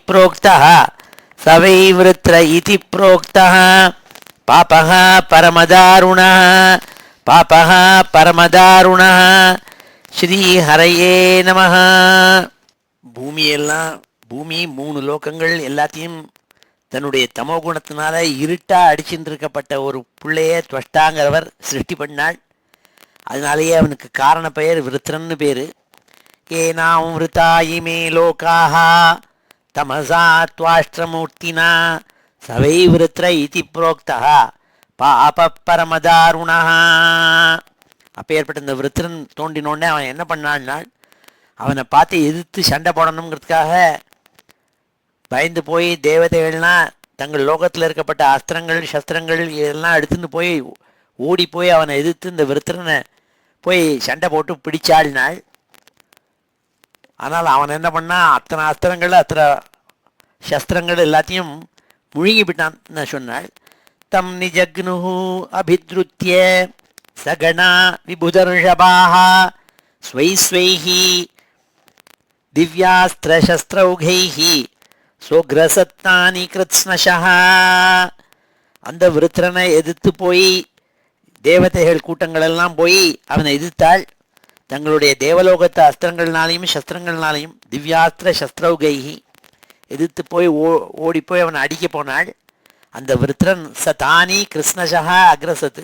प्रोक्तः पापः परमदारुणः ஸ்ரீஹரையே நமஹ. பூமி 3 லோகங்கள் எல்லாத்தையும் தன்னுடைய தமோ குணத்தினால இருட்டா அடிச்சிருக்கப்பட்ட ஒரு பிள்ளைய துவஷ்டாங்கிறவர் சிருஷ்டி பண்ணாள். அதனாலேயே அவனுக்கு காரண பெயர் விருத்திரன்னு பேரு. ஏனாம் விருத்தாயிமே லோகாஹ தமசா துவாஷ்டிரமூர்த்தினா சவை விருத்திர இதி புரோக்தः பாப பரமதாருணः. அப்பேற்பட்ட இந்த விருத்திரன் தோண்டினோடனே அவன் என்ன பண்ணான்னா, அவனை பார்த்து எதிர்த்து சண்டை போடணுங்கிறதுக்காக பயந்து போய் தேவதைகள்லாம் தங்கள் லோகத்தில் இருக்கப்பட்ட அஸ்திரங்கள் சஸ்திரங்கள் இதெல்லாம் எடுத்துன்னு போய் ஓடி போய் அவனை எதிர்த்து இந்த விருத்திரனை போய் சண்டை போட்டு பிடிச்சாள்னாள். ஆனால் அவன் என்ன பண்ணான், அத்தனை அஸ்திரங்கள் அத்தனை சஸ்திரங்கள் எல்லாத்தையும் முழுங்கி விட்டான்னு சொன்னாள். தம் நிஜக்னு அபித்ருத்ய சகணா விபுதர்ஷபாஹ ஸ்வைஸ்வைஹி திவ்யாஸ்திரசஸ்திரௌகைஹி சோக்ரசத்தானி கிருத்ஸ்னஷஹ. அந்த விருத்திரனை எதிர்த்து போய் தேவதைகள் கூட்டங்கள் எல்லாம் போய் அவனை எதிர்த்தாள். தங்களுடைய தேவலோகத்து அஸ்திரங்கள்னாலையும் சஸ்திரங்கள்னாலையும் திவ்யாஸ்திர சஸ்திரௌகைஹி எதிர்த்து போய் ஓடி போய் அவனை அடிக்க போனாள். அந்த விருத்திரன் சதானி கிருஷ்ணஷா அக்ரசத்து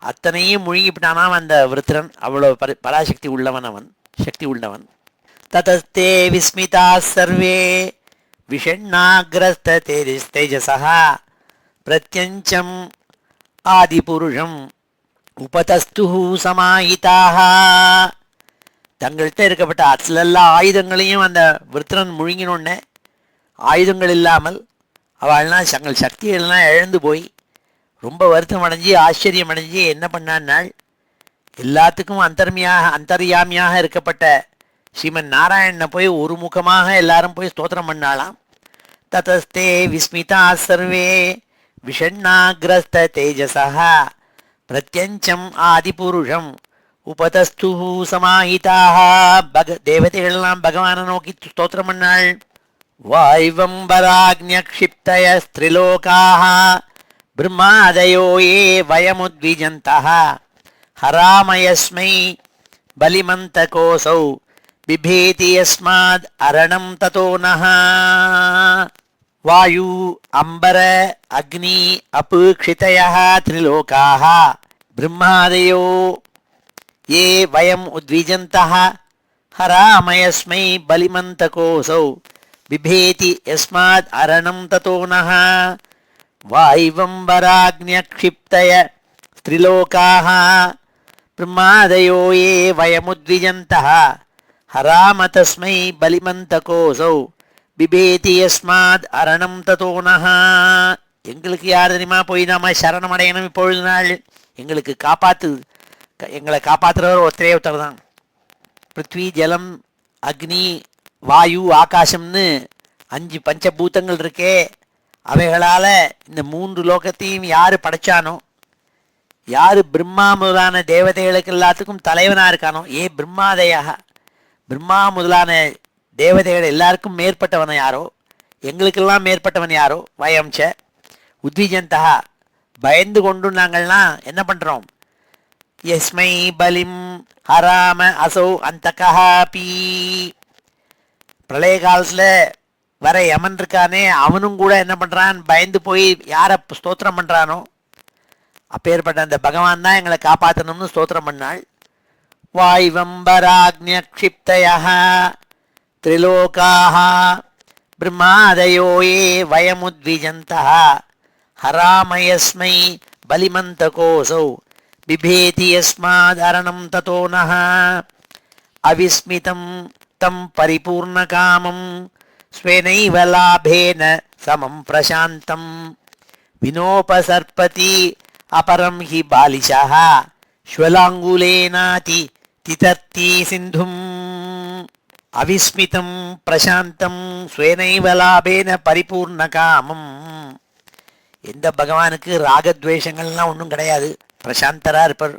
அத்தனையும் முழுங்கிவிட்டானாம் அந்த விருத்திரன். அவ்வளவு பராசக்தி உள்ளவன், அவன் சக்தி உள்ளவன். ததஸ்தே விஸ்மிதா சர்வே விஷண்ணாக்ரஸ்த தேஜசஹ பிரத்யஞ்சம் ஆதிபுருஷம் உபதஸ்து சமாஹிதாக. தங்கள்கிட்ட இருக்கப்பட்ட அசலெல்லா ஆயுதங்களையும் அந்த விருத்திரன் முழுங்கினோடனே ஆயுதங்கள் இல்லாமல் அவள்லாம் தங்கள் சக்திகள்லாம் இழந்து போய் ரொம்ப வருத்தம் அடைஞ்சி ஆச்சரியம் அடைஞ்சி என்ன பண்ணான்னாள், எல்லாத்துக்கும் அந்தர்யாமியாக இருக்கப்பட்ட ஸ்ரீமன் நாராயணனை போய் ஒரு முகமாக எல்லாரும் போய் ஸ்தோத்திரம் பண்ணாலாம். ததஸ்தே விஸ்மிதா சர்வே விஷண்ணாக்ரஸ்த தேஜசஹ பிரத்யஞ்சம் ஆதிபுருஷம் உபதஸ்து சமாஹிதாக. தேவதைகள்லாம் பகவானை நோக்கி ஸ்தோத்திரம் பண்ணாள். வாய்வம்பராக்ஞக்ஷிப்தயஸ்திரிலோகாः பிரம்மாதயோ ये वयमुद्विजन्तः हरामयस्मै बलिमन्तकोऽसौ बिभेति यस्माद् अरणं ततो नः वायु अंबर अग्नि अपूक्षितयः त्रिलोकाः ब्रह्मादयो ये वयम् उद्विजन्तः हरामयस्मै बलिमन्तकोऽसौ बिभेति यस्माद् अरणं ततो नः वायुवंबराग्न्यक्षिप्तय त्रिलोकाः ब्रह्मादयो ये वयमुद्विजन्तः हराम तस्मै बलिमन्तकोऽसौ बिभेति यस्माद् अरणं ततो नः எங்களுக்கு யார் தெரியுமா போய் நாம சரணம் அடையணும் இப்பொழுது நாள் எங்களுக்கு எங்களை காப்பாற்றுறவர் ஒருத்தரே ஒருத்தர் தான் பிருத்வி ஜலம் அக்னி வாயு ஆகாசம்னு 5 பஞ்சபூதங்கள் இருக்கே அவைகளால இந்த 3 லோகத்தையும் யாரு படைச்சானோ யாரு பிரம்மா முதலான தேவதைகளுக்கு எல்லாத்துக்கும் தலைவனா இருக்கானோ ஏ பிரம்மாதயாக பிரம்மா முதலான தேவதைகள் எல்லாருக்கும் மேற்பட்டவன் யாரோ எங்களுக்கெல்லாம் மேற்பட்டவன் யாரோ வயம்ச உத்விஜந்தா பயந்து கொண்டு நாங்கள்லாம் என்ன பண்றோம் யஸ்மை பலிம் ஹராம அசௌ அந்தகஹாபி பிரளய காலத்துல வர யமன் இருக்கானே அவனும் கூட என்ன பண்றான் பயந்து போய் யார ஸ்தோத்திரம் பண்றானோ அப்பேற்பட்ட அந்த பகவான் தான் எங்களை காப்பாற்றணும்னு ஸ்தோத்திரம் பண்ணாள் வாய்வம்பராக்ஞக்ஷிப்தயः त्रिलोकाः ब्रह्मादयो ये वयमुद्विजन्तः हरामयस्मै बलिमन्तकोऽसौ बिभेति यस्मादरणं ततो नः अविस्मितं तं परिपूर्णकामं स्वेनैव लाभेन समं प्रशान्तं विनोपसर्पति अपरं हि बालिशः श्वलाङ्गुलेनाति तितर्ति सिन्धुम् அவிஸ்மிதம் பிரசாந்தம் ஸ்வேனைவ லாபேன பரிபூர்ண காமம் எந்த பகவானுக்கு ராகத்வேஷங்கள்லாம் ஒன்றும் கிடையாது பிரசாந்தரா இருப்பார்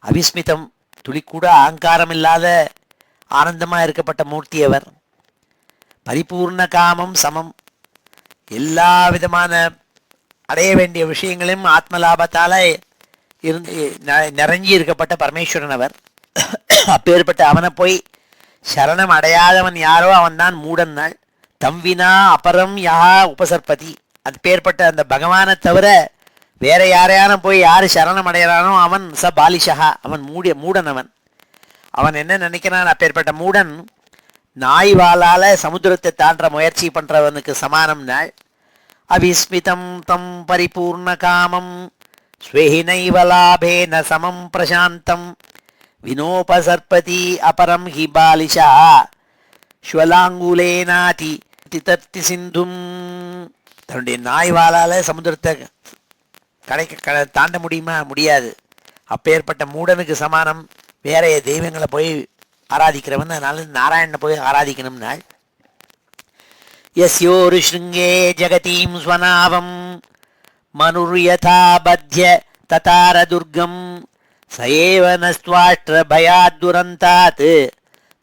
அவிஸ்மிதம் துளி கூட அகங்காரம் இல்லாத ஆனந்தமாக இருக்கப்பட்ட மூர்த்தி அவர் பரிபூர்ண காமம் சமம் எல்லா விதமான அடைய வேண்டிய விஷயங்களையும் ஆத்ம லாபத்தால இருந்து நிறைஞ்சி இருக்கப்பட்ட பரமேஸ்வரன் அவர் அப்பேற்பட்ட அவனை போய் சரணம் அடையாதவன் யாரோ அவன் தான் மூடன் நாள் தம்வினா அபரம் யா உபசர்பதி அது பேர்பட்ட அந்த பகவானை தவிர வேற யாரையான போய் யாரு சரணம் அடைகிறானோ அவன் ச பாலிஷா அவன் மூடன் அவன் என்ன நினைக்கிறான் அப்பேற்பட்ட மூடன் நாய் வாளால சமுத்திரத்தை தாண்ட முயற்சி பண்றவனுக்கு சமானம் நாள் அவிஸ்மிதம் தம் பரிபூர்ண காமம் ஸ்வேஹினைவ லாபேன சமம் பிரசாந்தம் வினோபசர்பதி அபரம் ஹி பாலிஷா ஸ்வலாங்குலேனாதி திதர்த்தி சிந்தும் தன்னுடைய நாய் வாளால சமுத்திரத்தை தாண்ட முடியுமா முடியாது அப்பேற்பட்ட மூடனுக்கு சமானம் வேற தெய்வங்களை போய் ஆராதிக்கிறவன் அதனால நாராயணனை போய் ஆராதிக்கணும்னா யஸ்யோரு ஸ்ருங்கே ஜகதீம் ஸ்வநாவம் மனுர்யதா பத்ய ததார துர்கம் சயேவ நஸ்த்வாஷ்ட்ர பயாத்துரந்தாத்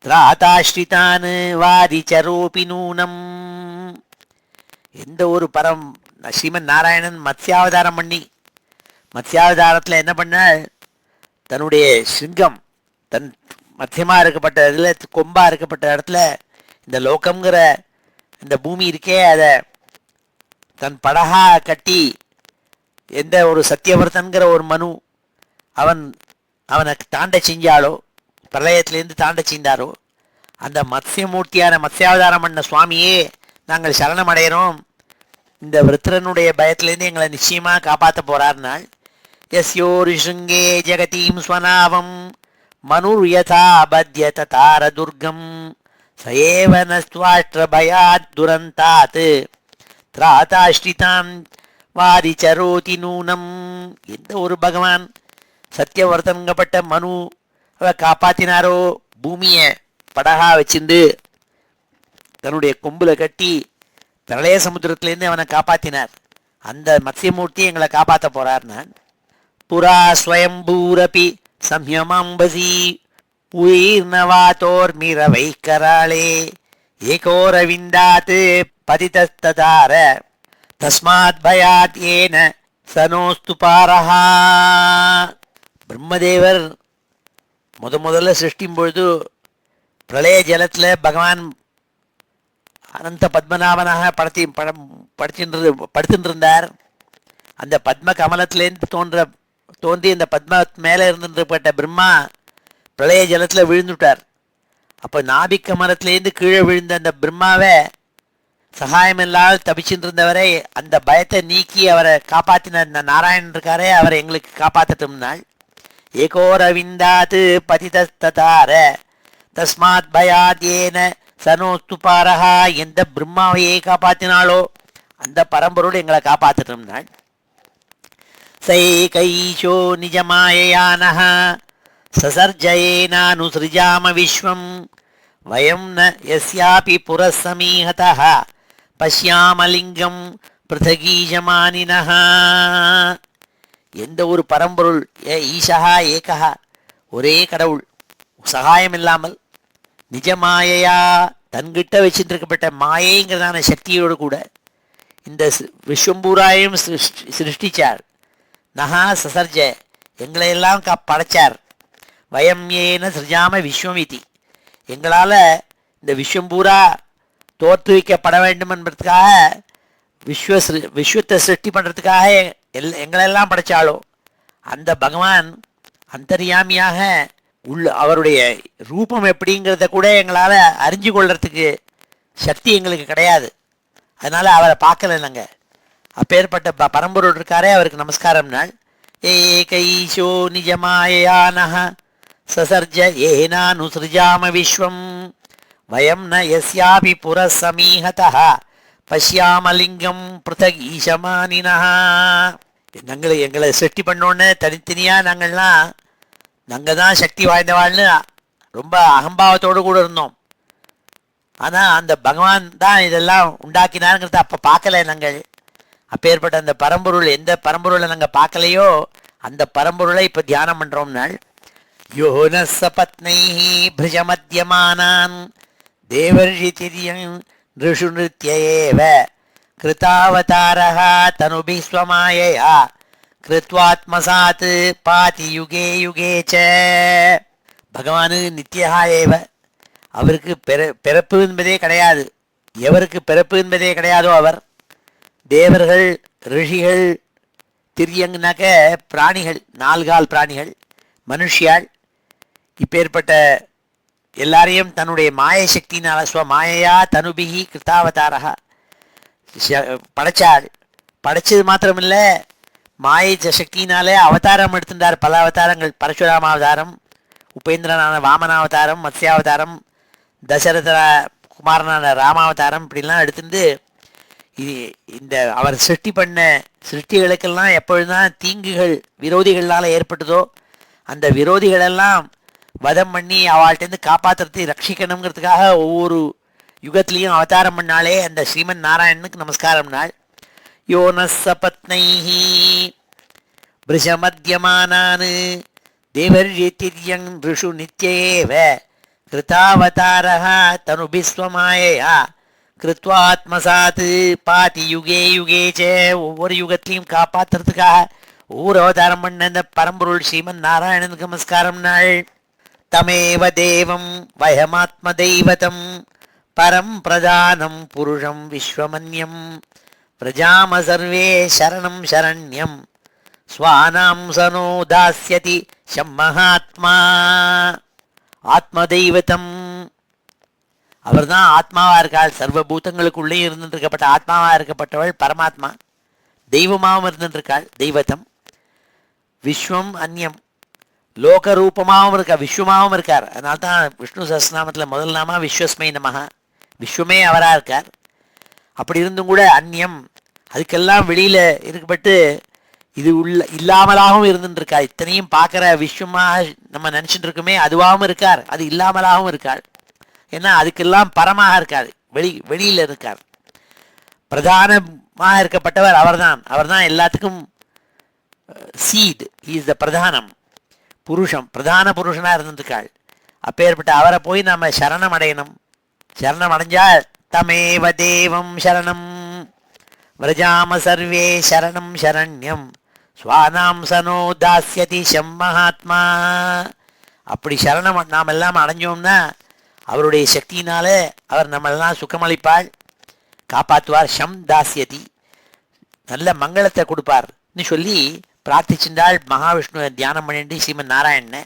திராதாஸ்ரிதான் வாரிச்சரோபி நூனம் எந்த ஒரு ஸ்ரீமன் நாராயணன் மத்ஸ்யாவதாரம் பண்ணி மத்ஸ்யாவதாரத்தில் என்ன பண்ண தன்னுடைய சிங்கம் தன் மத்தியமாக இருக்கப்பட்ட இதில் கொம்பாக இருக்கப்பட்ட இடத்துல இந்த லோகம்ங்கிற இந்த பூமி இருக்கே அதை தன் படகா கட்டி எந்த ஒரு சத்தியவர்த்தன்கிற ஒரு மனு அவனை தாண்ட செஞ்சாலோ பிரளயத்திலேருந்து தாண்ட செஞ்சாரோ அந்த மத்ஸ்யமூர்த்தியான மத்ஸ்யாவதாரம் பண்ண சுவாமியே நாங்கள் சரணம் அடைகிறோம் இந்த விருத்திரனுடைய பயத்திலேருந்து எங்களை நிச்சயமாக காப்பாற்ற போறார்னால் யஸ்யோரு ஸ்ருங்கே ஜெகதீம் ஸ்வநாவம் மனுர்யதா பத்ய ததார துர்கம் சயேவ நஸ்த்வாஷ்ட்ர பயாத் துரந்தாத் திராதாஸ்ரிதான் வாரிச்சரோதி நூனம் எந்த ஒரு பகவான் சத்தியவர்த்தங்கப்பட்ட மனு காப்பாத்தினாரோ பூமியை படகா வச்சிருந்து தன்னுடைய கொம்புல கட்டி பிரளய சமுத்திரத்திலேருந்து அவனை காப்பாத்தினார் அந்த மத்ஸ்யமூர்த்தி எங்களை காப்பாற்ற போறார் நான் புரா ஸ்வயம்பூரபி சம்யமாம்பசி உயிர்னவாத்தோர் மிரவை கராளே ஏகோரவிந்தாத் பதிதஸ்ததார தஸ்மாத் பயாத் ஏன சனோஸ்து பாரஹா. பிரம்மதேவர் முதல்ல சிருஷ்டிக்கும் பொழுது பிரளய ஜலத்தில் பகவான் அனந்த பத்மநாபனாக படுத்துட்டு இருந்தார். அந்த பத்ம கமலத்திலேருந்து தோன்றி அந்த பத்ம மேலே இருந்துப்பட்ட பிரம்மா பிரளய ஜலத்தில் விழுந்துட்டார். அப்போ நாபிக் கமலத்திலேருந்து கீழே விழுந்த அந்த பிரம்மாவை சகாயம் இல்லாமல் தபிச்சுட்டு இருந்தவரை அந்த பயத்தை நீக்கி அவரை காப்பாற்றின அந்த நாராயணன் இருக்காரே, அவரை எங்களுக்கு காப்பாற்றட்டும்னாள். ஏகோரவிந்தாத் பதிதஸ்ததார தஸ்மாத் பயாத் ஏன சனோஸ்து பாரஹா. எந்த பிரம்மாவையே காப்பாற்றினாலோ அந்த பரம்பொருள் எங்களை காப்பாற்றட்டும்னாள். சைகைஷோ நிஜமாயயானஹ சசர்ஜயேனானுஸ்ருஜாம விஸ்வம் வயம் ந யஸ்யாபி புரஸ்ஸமீஹதஹ பஷ்யாமலிங்கம் பிருதகீஜமானினஹ. எந்த ஒரு பரம்பொருள் ஈஷா ஏகா, ஒரே கடவுள், சகாயம் இல்லாமல் நிஜமாயையா தன்கிட்ட வச்சுட்டு இருக்கப்பட்ட மாயைங்கிறதான சக்தியோடு கூட இந்த விஸ்வம்பூராயும் சிருஷ்டிச்சார். நகா சசர்ஜ எங்களையெல்லாம் படைச்சார். வயம் ஏன சிருஜாம விஸ்வமிதி எங்களால் இந்த விஸ்வம்பூரா தோற்றுவிக்கப்பட வேண்டும் என்பதற்காக விஸ்வத்தை சிருஷ்டி பண்ணுறதுக்காக எங்களெல்லாம் படைச்சாலோ அந்த பகவான் அந்தர்யாமியாக அவருடைய ரூபம் எப்படிங்கிறத கூட எங்களால் அறிஞ்சு கொள்றதுக்கு சக்தி எங்களுக்கு கிடையாது. அதனால் அவரை பார்க்கல நாங்கள். அப்பேற்பட்ட பரம்பொருள் இருக்காரே, அவருக்கு நமஸ்காரம் நாள். ஏகைஷோ நிஜமாயானஹ சசர்ஜ ஏனானுஸ்ருஜாம விஸ்வம் வயம் ந யஸ்யாபி புரஸ்ஸமீஹதஹ பஷ்யாமலிங்கம் பிருதக் ஈஷமானினஹ. எங்களை சிருஷ்டி பண்ணோன்னு தனித்தனியாக நாங்கள் தான் சக்தி வாய்ந்தவாள்னு ரொம்ப அகம்பாவத்தோடு கூட இருந்தோம். ஆனால் அந்த பகவான் தான் இதெல்லாம் உண்டாக்கினாருங்கிறத அப்போ பார்க்கல நாங்கள். அப்பேற்பட்ட அந்த பரம்பொருள், எந்த பரம்பொருளை நாங்கள் பார்க்கலையோ அந்த பரம்பொருளை இப்போ தியானம் பண்ணுறோம்னாள். யோன சபத்னைஹி பிருஜமத்யமானான் தேவர்ஷி திரியன் ரிஷு நிருத்யேவ கிருதாவதாரஹ தனுபி ஸ்வமாயயா கிருத்வாத்மசாத் பாதி யுகே யுகே ச. பகவானு நித்யஹா ஏவ, அவருக்கு பிறப்பு என்பதே கிடையாது. எவருக்கு பிறப்பு என்பதே கிடையாதோ அவர். தேவர்கள், ரிஷிகள், திரியங்கனாக்க பிராணிகள், நால்கால் பிராணிகள், மனுஷியாள், இப்பேற்பட்ட எல்லாரையும் தன்னுடைய மாய சக்தினால ஸ்வமாயா தனுபிகி கிருத்தாவதாரா படைச்சாள். படைச்சது மாத்திரமில்லை, மாயை சக்தினாலே அவதாரம் எடுத்துட்டார். பல அவதாரங்கள், பரசுராம அவதாரம், உபேந்திரனான வாமனாவதாரம், மத்ஸ்யாவதாரம், தசரத குமாரனான ராமாவதாரம், இப்படிலாம் எடுத்துட்டு இந்த அவர் சிருஷ்டி பண்ண சிருஷ்டிகளுக்கெல்லாம் எப்பொழுதுதான் தீங்குகள் விரோதிகளால் ஏற்பட்டதோ அந்த விரோதிகளெல்லாம் வதம் பண்ணி அவள்கிட்டருந்து காப்பாற்றுறது ரட்சிக்கணுங்கிறதுக்காக ஒவ்வொரு யுகத்திலையும் அவதாரம் பண்ணாலே அந்த ஸ்ரீமன் நாராயணனுக்கு நமஸ்காரம் நாள். யோனசபத்னைஹி பிருஷமத்யமானான் தேவர்ஷித்யங் ரிஷு நித்யேவ கிருதாவதாரஹ தனுபிஸ்வமாயயா கிருத்வாத்மசாத் பாதி யுகே யுகே சே. ஒவ்வொரு யுகத்திலையும் காப்பாற்றுறதுக்காக ஒவ்வொரு அவதாரம் பண்ண அந்த பரம்பொருள் ஸ்ரீமன் நாராயணனுக்கு நமஸ்காரம் நாள். தமேவ தேவம் வயமாத்ம தெய்வதம் பரம் பிரதானம் புருஷம் விஸ்வமன்யம் பிரஜாம சர்வே சரணம் சரண்யம் ஸ்வானாம் சனோ தாஸ்யதி சம்மஹாத்மா. ஆத்ம தெய்வதம், அவர் தான் ஆத்மாவாக இருக்காள். சர்வபூதங்களுக்குள்ளே இருந்துருக்கப்பட்ட ஆத்மாவாக இருக்கப்பட்டவள் பரமாத்மா. தெய்வமாகவும் இருந்துருக்காள் தெய்வத்தம். விஸ்வம் அந்யம், லோக ரூபமாகவும் இருக்கார், விஸ்வமாகவும் இருக்கார். அதனால தான் விஷ்ணு சஹஸ்ரநாமத்தில் முதல் நாமா விஸ்வஸ்மை நமஹ, விஸ்வமே அவராக இருக்கார். அப்படி இருந்தும் கூட அந்நியம், அதுக்கெல்லாம் வெளியில் இருக்கப்பட்டு இது இல்லாமலாகவும் இருந்துருக்கார். இத்தனையும் பார்க்குற விஸ்வமாக நம்ம நினச்சிட்டு இருக்கோமே, அதுவாகவும் இருக்கார், அது இல்லாமலாகவும் இருக்கார். ஏன்னா அதுக்கெல்லாம் பரமாக இருக்கார், வெளியில் இருக்கார். பிரதானமாக இருக்கப்பட்டவர் அவர்தான். அவர்தான் எல்லாத்துக்கும் சீட், இஸ் த பிரதானம் புருஷம், பிரதான புருஷனாக இருந்திருக்காள். அப்பேற்பட்ட அவரை போய் நம்ம சரணம் அடையணும். சரணம் அடைஞ்சால் தமேவ தேவம் சரணம் விரஜாம சர்வே சரணம் சரண்யம் ஸ்வானாம் சனோ தாஸ்யதி ஷம் மகாத்மா. அப்படி சரணம் நாம் எல்லாம் அடைஞ்சோம்னா அவருடைய சக்தியினால அவர் நம்மளெல்லாம் சுகமளிப்பாள், காப்பாற்றுவார். ஷம் தாஸ்யதி, நல்ல மங்களத்தை கொடுப்பார்னு சொல்லி பிரார்த்திச்சிருந்தாள் மகாவிஷ்ணுவை தியானம் பண்ணிட்டு ஸ்ரீமன் நாராயணனை.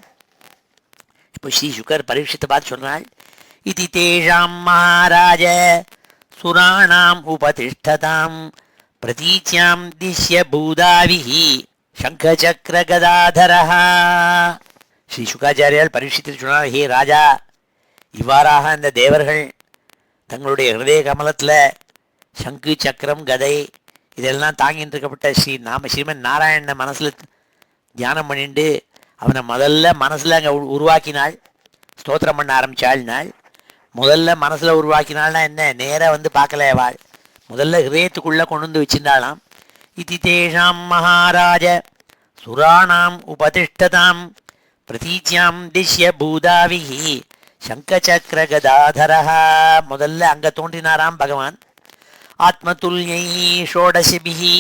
இப்போ ஸ்ரீ சுகர் பரீட்சித்தை பார்த்து சொன்னாள், இதி தேஷாம் மகாராஜ சுராணாம் உபதிஷ்டதாம் பிரதீச்யாம் திஷ்ய பூதாவிஹி சங்கசக்கர கதாதரஹ. ஸ்ரீ சுகாச்சாரியால் பரீட்சித்தில் சொன்னார், ஹே ராஜா, இவ்வாறாக இந்த தேவர்கள் தங்களுடைய ஹிருதய கமலத்தில் சங்கு சக்கரம் கதை இதெல்லாம் தாங்கிட்டு இருக்கப்பட்ட ஸ்ரீமன் நாராயணனை மனசில் தியானம் பண்ணிட்டு அவனை முதல்ல மனசில் அங்கே உருவாக்கினாள், ஸ்தோத்திரம் பண்ண ஆரம்பித்தாள்னாள். முதல்ல மனசில் உருவாக்கினாள்னா என்ன, நேராக வந்து பார்க்கலவாள், முதல்ல ஹிருதயத்துக்குள்ளே கொண்டு வந்து வச்சிருந்தாளாம். இதி தேஷாம் மகாராஜ சுராணாம் உபதிஷ்டதாம் பிரதீச்யாம் திஷ்ய பூதாவிஹி சங்கசக்கர கதாதரஹா. முதல்ல அங்கே தோன்றினாராம் பகவான். ஆத்மதுல்யை ஷோடசிபிஹி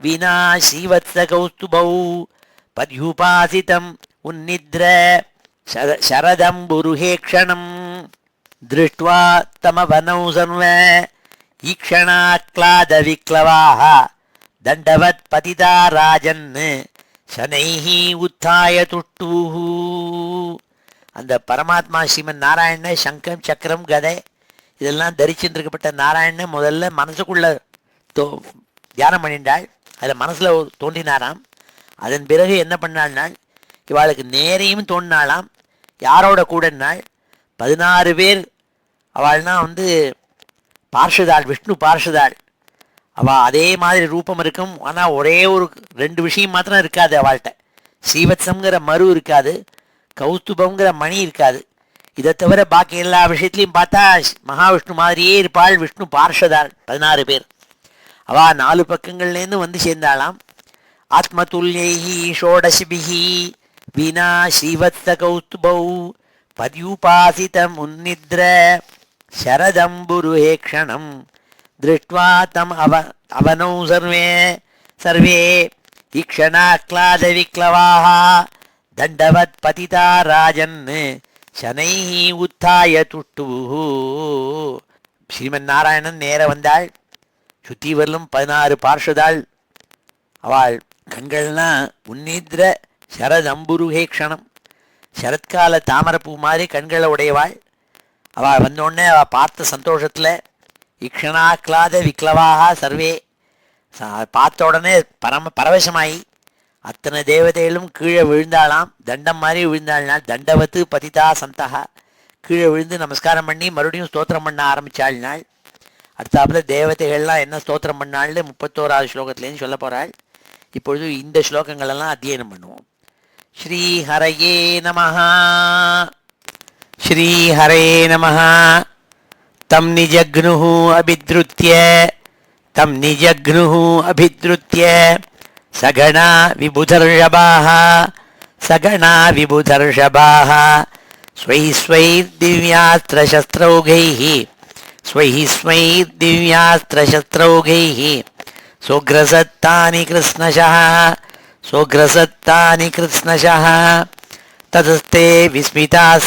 வினா ஸ்ரீவத்ஸ கௌஸ்துபௌ பத்யுபாசிதம் உன்னித்ர சரதம்புருஹேக்ஷணம் திருஷ்ட்வா தமவனௌ சர்வ ஈக்ஷணாக்லாத விக்லவாஹ தண்டவத் பதிதா ராஜன் சனைஹி உத்தாய துஷ்டூஹு. அந்த பரமாத்மா ஸ்ரீமன் நாராயணனை சங்கம் சக்கரம் கதை இதெல்லாம் தரிச்சுட்டு இருக்கப்பட்ட நாராயணனை முதல்ல மனசுக்குள்ள தியானம் பண்ணிட்டாள், அதில் மனசில் தோன்றினாராம். அதன் பிறகு என்ன பண்ணாள்னால் இவாளுக்கு நேரையும் தோன்றினாலாம். யாரோட கூடனாள் 16 பேர் அவள்னா வந்து பார்ஷதாள், விஷ்ணு பார்ஷதாள். அவள் அதே மாதிரி ரூபம் இருக்கும், ஆனால் ஒரே ஒரு 2 விஷயம் மாத்திரம் இருக்காது அவள்கிட்ட. ஸ்ரீவத்சங்கிற மரு இருக்காது, கௌஸ்துபங்கிற மணி இருக்காது. இதை தவிர பாக்கி எல்லா விஷயத்துலையும் பார்த்தா மகாவிஷ்ணு மாதிரியே இருப்பாள். விஷ்ணு பார்ஷதாள் 16 பேர். அவள் 4 பக்கங்கள்லேருந்து வந்து சேர்ந்தாளாம். ஆத்மதுல்யைஹி ஷோடசிபிஹி வினா ஸ்ரீவத்ஸ கௌஸ்துபௌ பத்யுபாசிதம் உன்னித்ர சரதம்புருஹேக்ஷணம் திருஷ்ட்வா தம் அவனௌ சர்வே ஈக்ஷணாக்லாத விக்லவாஹ தண்டவத் பதிதா ராஜன் சனைஹி உத்தாய துஷ்டுஹு. ஸ்ரீமன் நாராயணன் நேர வந்தாள். சுத்தி வரலும் 16 பார்ஷதாள். அவள் கண்கள்னா உன்னித்ர சரதம்புருஹேக்ஷணம், சரத்கால தாமரப்பூ மாதிரி கண்களை உடையவாள். அவள் வந்தோடனே அவள் பார்த்த சந்தோஷத்தில் இக்ஷணாக்லாத விக்லவாக சர்வே பார்த்த உடனே பரவசமாயி அத்தனை தேவதைகளும் கீழே விழுந்தாளாம். தண்டம் மாதிரி விழுந்தாள்னால் தண்டவத்து பதிதா சந்தகா, கீழே விழுந்து நமஸ்காரம் பண்ணி மறுபடியும் ஸ்தோத்திரம் பண்ண ஆரம்பித்தாள்னாள். அடுத்தாப்புல தேவதைகள்லாம் என்ன ஸ்தோத்திரம் பண்ணாள்னு 31வது ஸ்லோகத்துலேருந்து சொல்ல போகிறாள். இப்பொழுது இந்த ஸ்லோகங்களெல்லாம் அத்தியனம் பண்ணுவோம். ஸ்ரீஹரயே நமஹ. ஸ்ரீஹரே நமஹ. தம் நிஜக்னுஹ அபித்ருத்ய சகணா விபுதர்ஷபாஹ ஸ்வைஸ்வைர்திவ்யாஸ்திரசஸ்திரௌகைः சோக்ரசத்தானி கிருஷ்ணஷः ததஸ்தே விஸ்மிதாः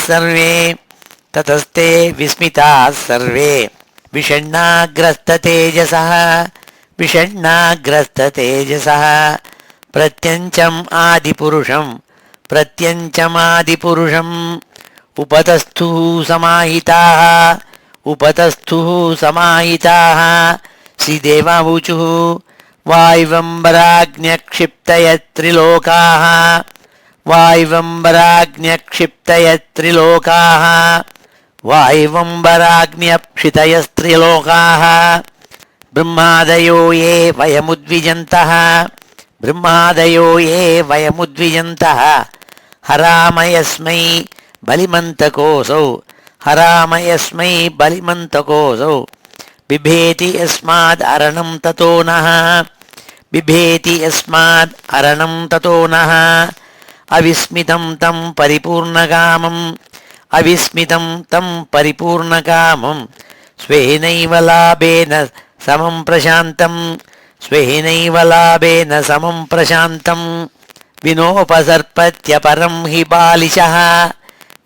சர்வே விஷண்ணாக்ரஸ்ததேஜசः பிரத்யஞ்சம் ஆதிபுருஷம் உபதஸ்து சமாஹிதாः ஸ்ரீதேவாவூச்சு வாயுவம்பராக்ஞிப்தயஸ்திரிலோகாः பிரம்மாதயோ ये वयमुद्विजन्तः हरामयस्मै बलिमन्तकोऽसौ बिभेति यस्माद् अरणं ततो नः अविस्मितं तं परिपूर्णकामं அவிஸ்மிதம் தம் பரிபூர்ணகாமம் ஸ்வேனைவ லாபேன சமம் பிரசாந்தம் ஸ்வேனைவ லாபேன சமம் பிரசாந்தம் வினோபசர்பத்யபரம் ஹி பாலிஷः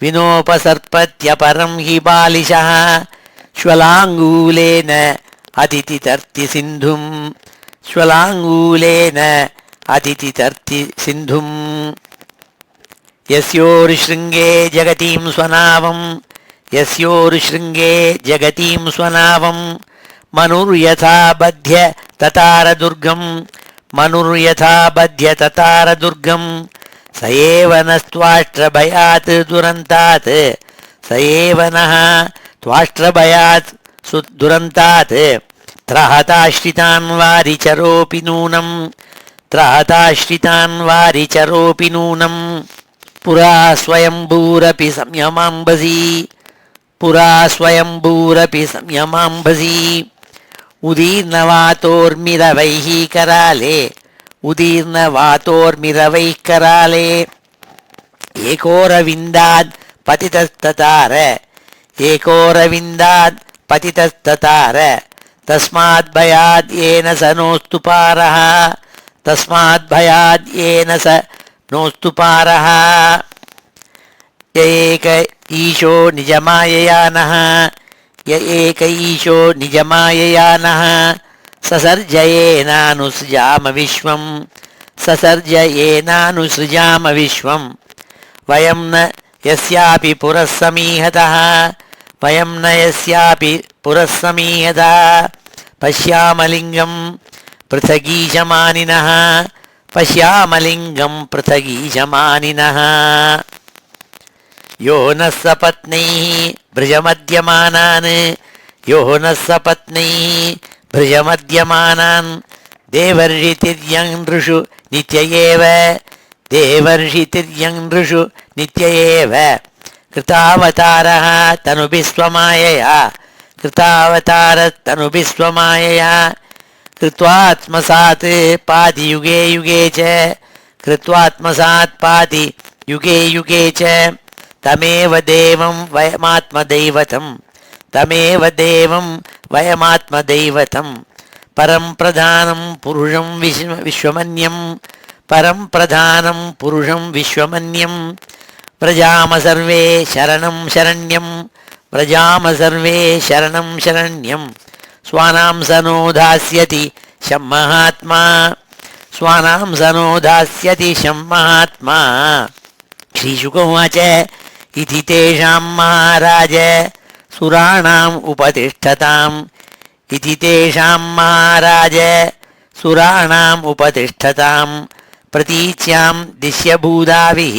வினோபசர்பத்யபரம் ஹி பாலிஷः ஸ்வலாங்கூலேன அதிதிதர்த்தி சிந்தும் ஸ்வலாங்கூலேன அதிதிதர்த்தி சிந்தும் யஸ்யோருஷ்ருங்கே ஜகதீம் ஸ்வநாவம் யஸ்யோருஷ்ருங்கே ஜகதீம் ஸ்வநாவம் மனுர்யதா பத்ய ததார துர்கம் மனுர்யதா பத்ய ததார துர்கம் சயேவ நஸ்த்வாஷ்ட்ரபயாத் துரந்தாத் சயேவ நஹ த்வாஷ்ட்ரபயாத் துரந்தாத் த்ரஹதாஷ்ரிதான் வாரிச்சரோபி நூனம் த்ரஹதாஷ்ரிதான் வாரிச்சரோபி நூனம் புரா ஸ்வயம்பூரபி சம்யமாம்பசி புரா ஸ்வயம்பூரபி சம்யமாம்பசி உதீர்ணவாதோர்மிரவைः कराले உதீர்ணவாதோர்மிரவைः कराले ஏகோரவிந்தாத் பதிதஸ்ததார ஏகோரவிந்தாத் பதிதஸ்ததார தஸ்மாத் பயாத் ஏன ச நோஸ்து பாரः தஸ்மாத் பயாத் ஏன ச நோஸ்து பாரः ய ஏக ஈஷோ நிஜமாயயானः ய ஏக ஈஷோ நிஜமாயயானः சசர்ஜயேனானுஸ்ருஜாம விஸ்வம் சசர்ஜயேனானுஸ்ருஜாம விஸ்வம் வயம் ந யஸ்யாபி புரः சமீஹதः வயம் ந யஸ்யாபி புரः சமீஹதः பஷ்யாமலிங்கம் பृथगीशमानिनः பஷ்யாமலிங்கம் பृथगीशमानिनः யோ ந சபத்னைः ப்ருஜமத்யமானான் யோ ந சபத்னைः ப்ருஜமத்யமானான் தேவர்ஷிதிர்யங்ருஷு நித்ய ஏவ தேவர்ஷிதிர்யங்ருஷு நித்ய ஏவ கிருதாவதாரः தனுபிஸ்வமாயயா கிருதாவதாரத்தனுபிஸ்வமாயயா கிருத்வாத்மசாத் பாதி யுகே யுகே ச கிருத்வாத்மசாத் பாதி யுகே யுகே ச தமேவ தேவம் வயமாத்மதைவதம் தமேவ தேவம் வயமாத்மதைவதம் பரம் பிரதானம் புருஷம் விஸ்வமன்யம் பரம் பிரதானம் புருஷம் விஸ்வமன்யம் பிரஜாம சர்வே சரணம் சரண்யம் பிரஜாம சர்வே சரணம் சரண்யம் ஸ்வானாம் சனோ தாஸ்யதி ஷம் மகாத்மா ஸ்வானாம் சனோ தாஸ்யதி ஷம் மகாத்மா ஸ்ரீசுகோவாச்ச இதி தேஷாம் மகாராஜ சுராணாம் உபதிஷ்டதாம் இதி தேஷாம் மகாராஜ சுராணாம் உபதிஷ்டதாம் பிரதீச்யாம் திஷ்யபூதாவிः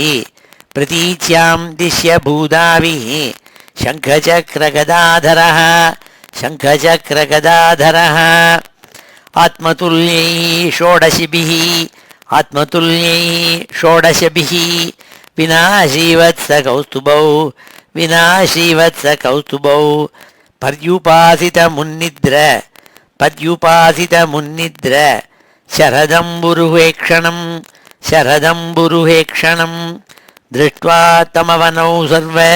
பிரதீச்யாம் திஷ்யபூதாவிः சங்கசக்கரகதாதரः சங்கசக்கரகதாதரः ஆத்மதுல்யை ஷோடசிபிः ஆத்மதுல்யை ஷோடசபிः விநாசீவத்ஸ கௌஸ்துபௌ விநாசீவத்ஸ கௌஸ்துபௌ பர்யுபாசிதமுன்னித்ர பர்யுபாசிதமுன்னித்ர शरदम्बुरुहेक्षणं शरदम्बुरुहेक्षणं दृष्ट्वा तमवनौ सर्वे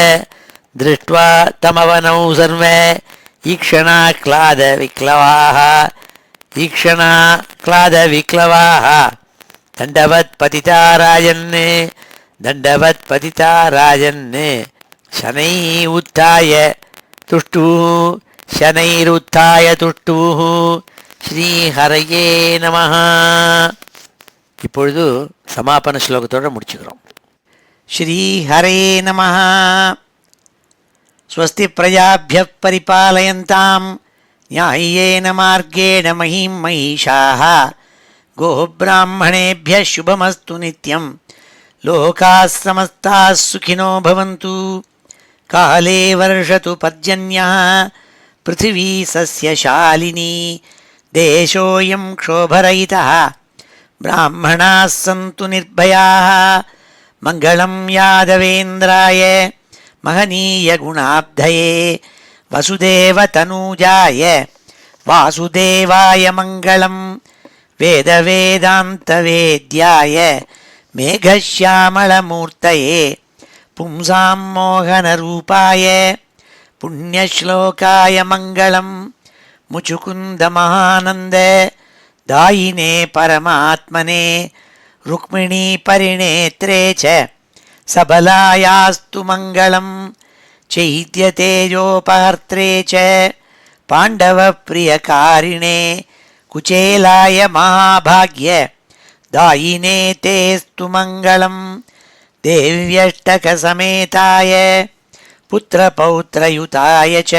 दृष्ट्वा तमवनौ सर्वे ईक्षणाक्लादविक्लवाः ईक्षणाक्लादविक्लवाः दण्डवत्पतिता राजन् दण्डवत्पतिता राजन् शनैः उत्थाय तुष्टुः शनैरुत्थाय तुष्टुः ஸ்ரீஹரையே நமஹ. இப்பொழுது சமாபன ஸ்லோகத்தோடு முடிச்சுக்கிறோம். ஸ்ரீஹரே நமஹ. ஸ்வஸ்தி பிரஜாப்யः பரிபாலயந்தாம் ஞாயேன மார்கேண மஹீம் மஹீஷாः கோப்ராஹ்மணேभ्यः शुभमस्तु नित्यं लोकाः समस्ताः सुखिनो भवन्तु. काले वर्षतु पर्जन्यः पृथिवी सस्यशालिनी देशोऽयं क्षोभरहितः ब्राह्मणाः सन्तु निर्भयाः. मङ्गलं यादवेन्द्राय महनीयगुणाब्धये वसुदेवतनूजाय वासुदेवाय मङ्गलं वेदवेदान्तवेद्याय मेघश्यामलमूर्तये
पुंसां मोहनरूपाय पुण्यश्लोकाय मङ्गलं मुचुकुन्दमहानन्द दायिने परमात्मने रुक्मिणी परिणेत्रे च सबलायास्तु मङ्गलं चैद्यतेजोपहर्त्रे च पाण्डवप्रियकारिणे कुचेलाय महाभाग्य दायिने तेस्तु मङ्गलं देव्यष्टकसमेताय पुत्रपौत्रयुताय च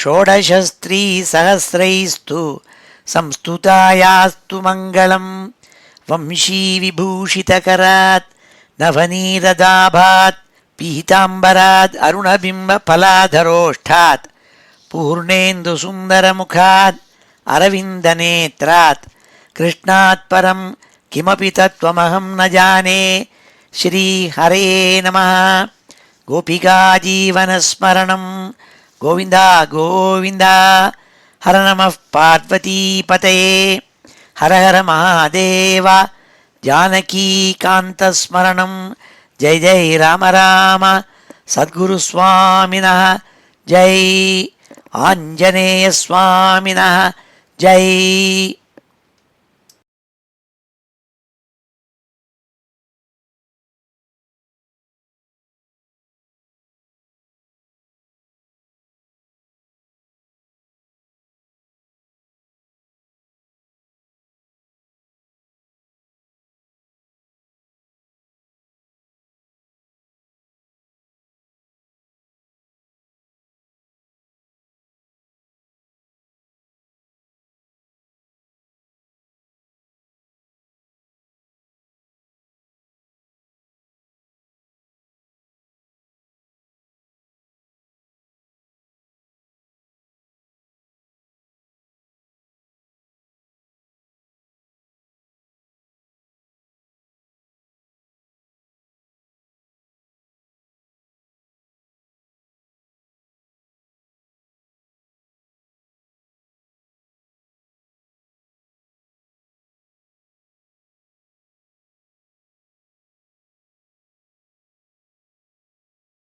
षोडशस्त्रीसहस्रैस्तु संस्तुतायास्तु मङ्गलं वंशीविभूषितकरात् नवनीरदाभात् पीताम्बरात् अरुणबिम्बफलाधरोष्ठात् पूर्णेन्दुसुन्दरमुखात् अरविन्दनेत्रात् कृष्णात् परं किमपि तत्त्वमहं न जाने। श्रीहरे नमः। गोपिकाजीवनस्मरणं गोविन्द गोविन्द। हर नमः पार्वतीपतये। हर हर महादेव। जानकीकान्तस्मरणं जय जय राम राम। सद्गुरुस्वामिनः जय। आञ्जनेयस्वामिनः जय।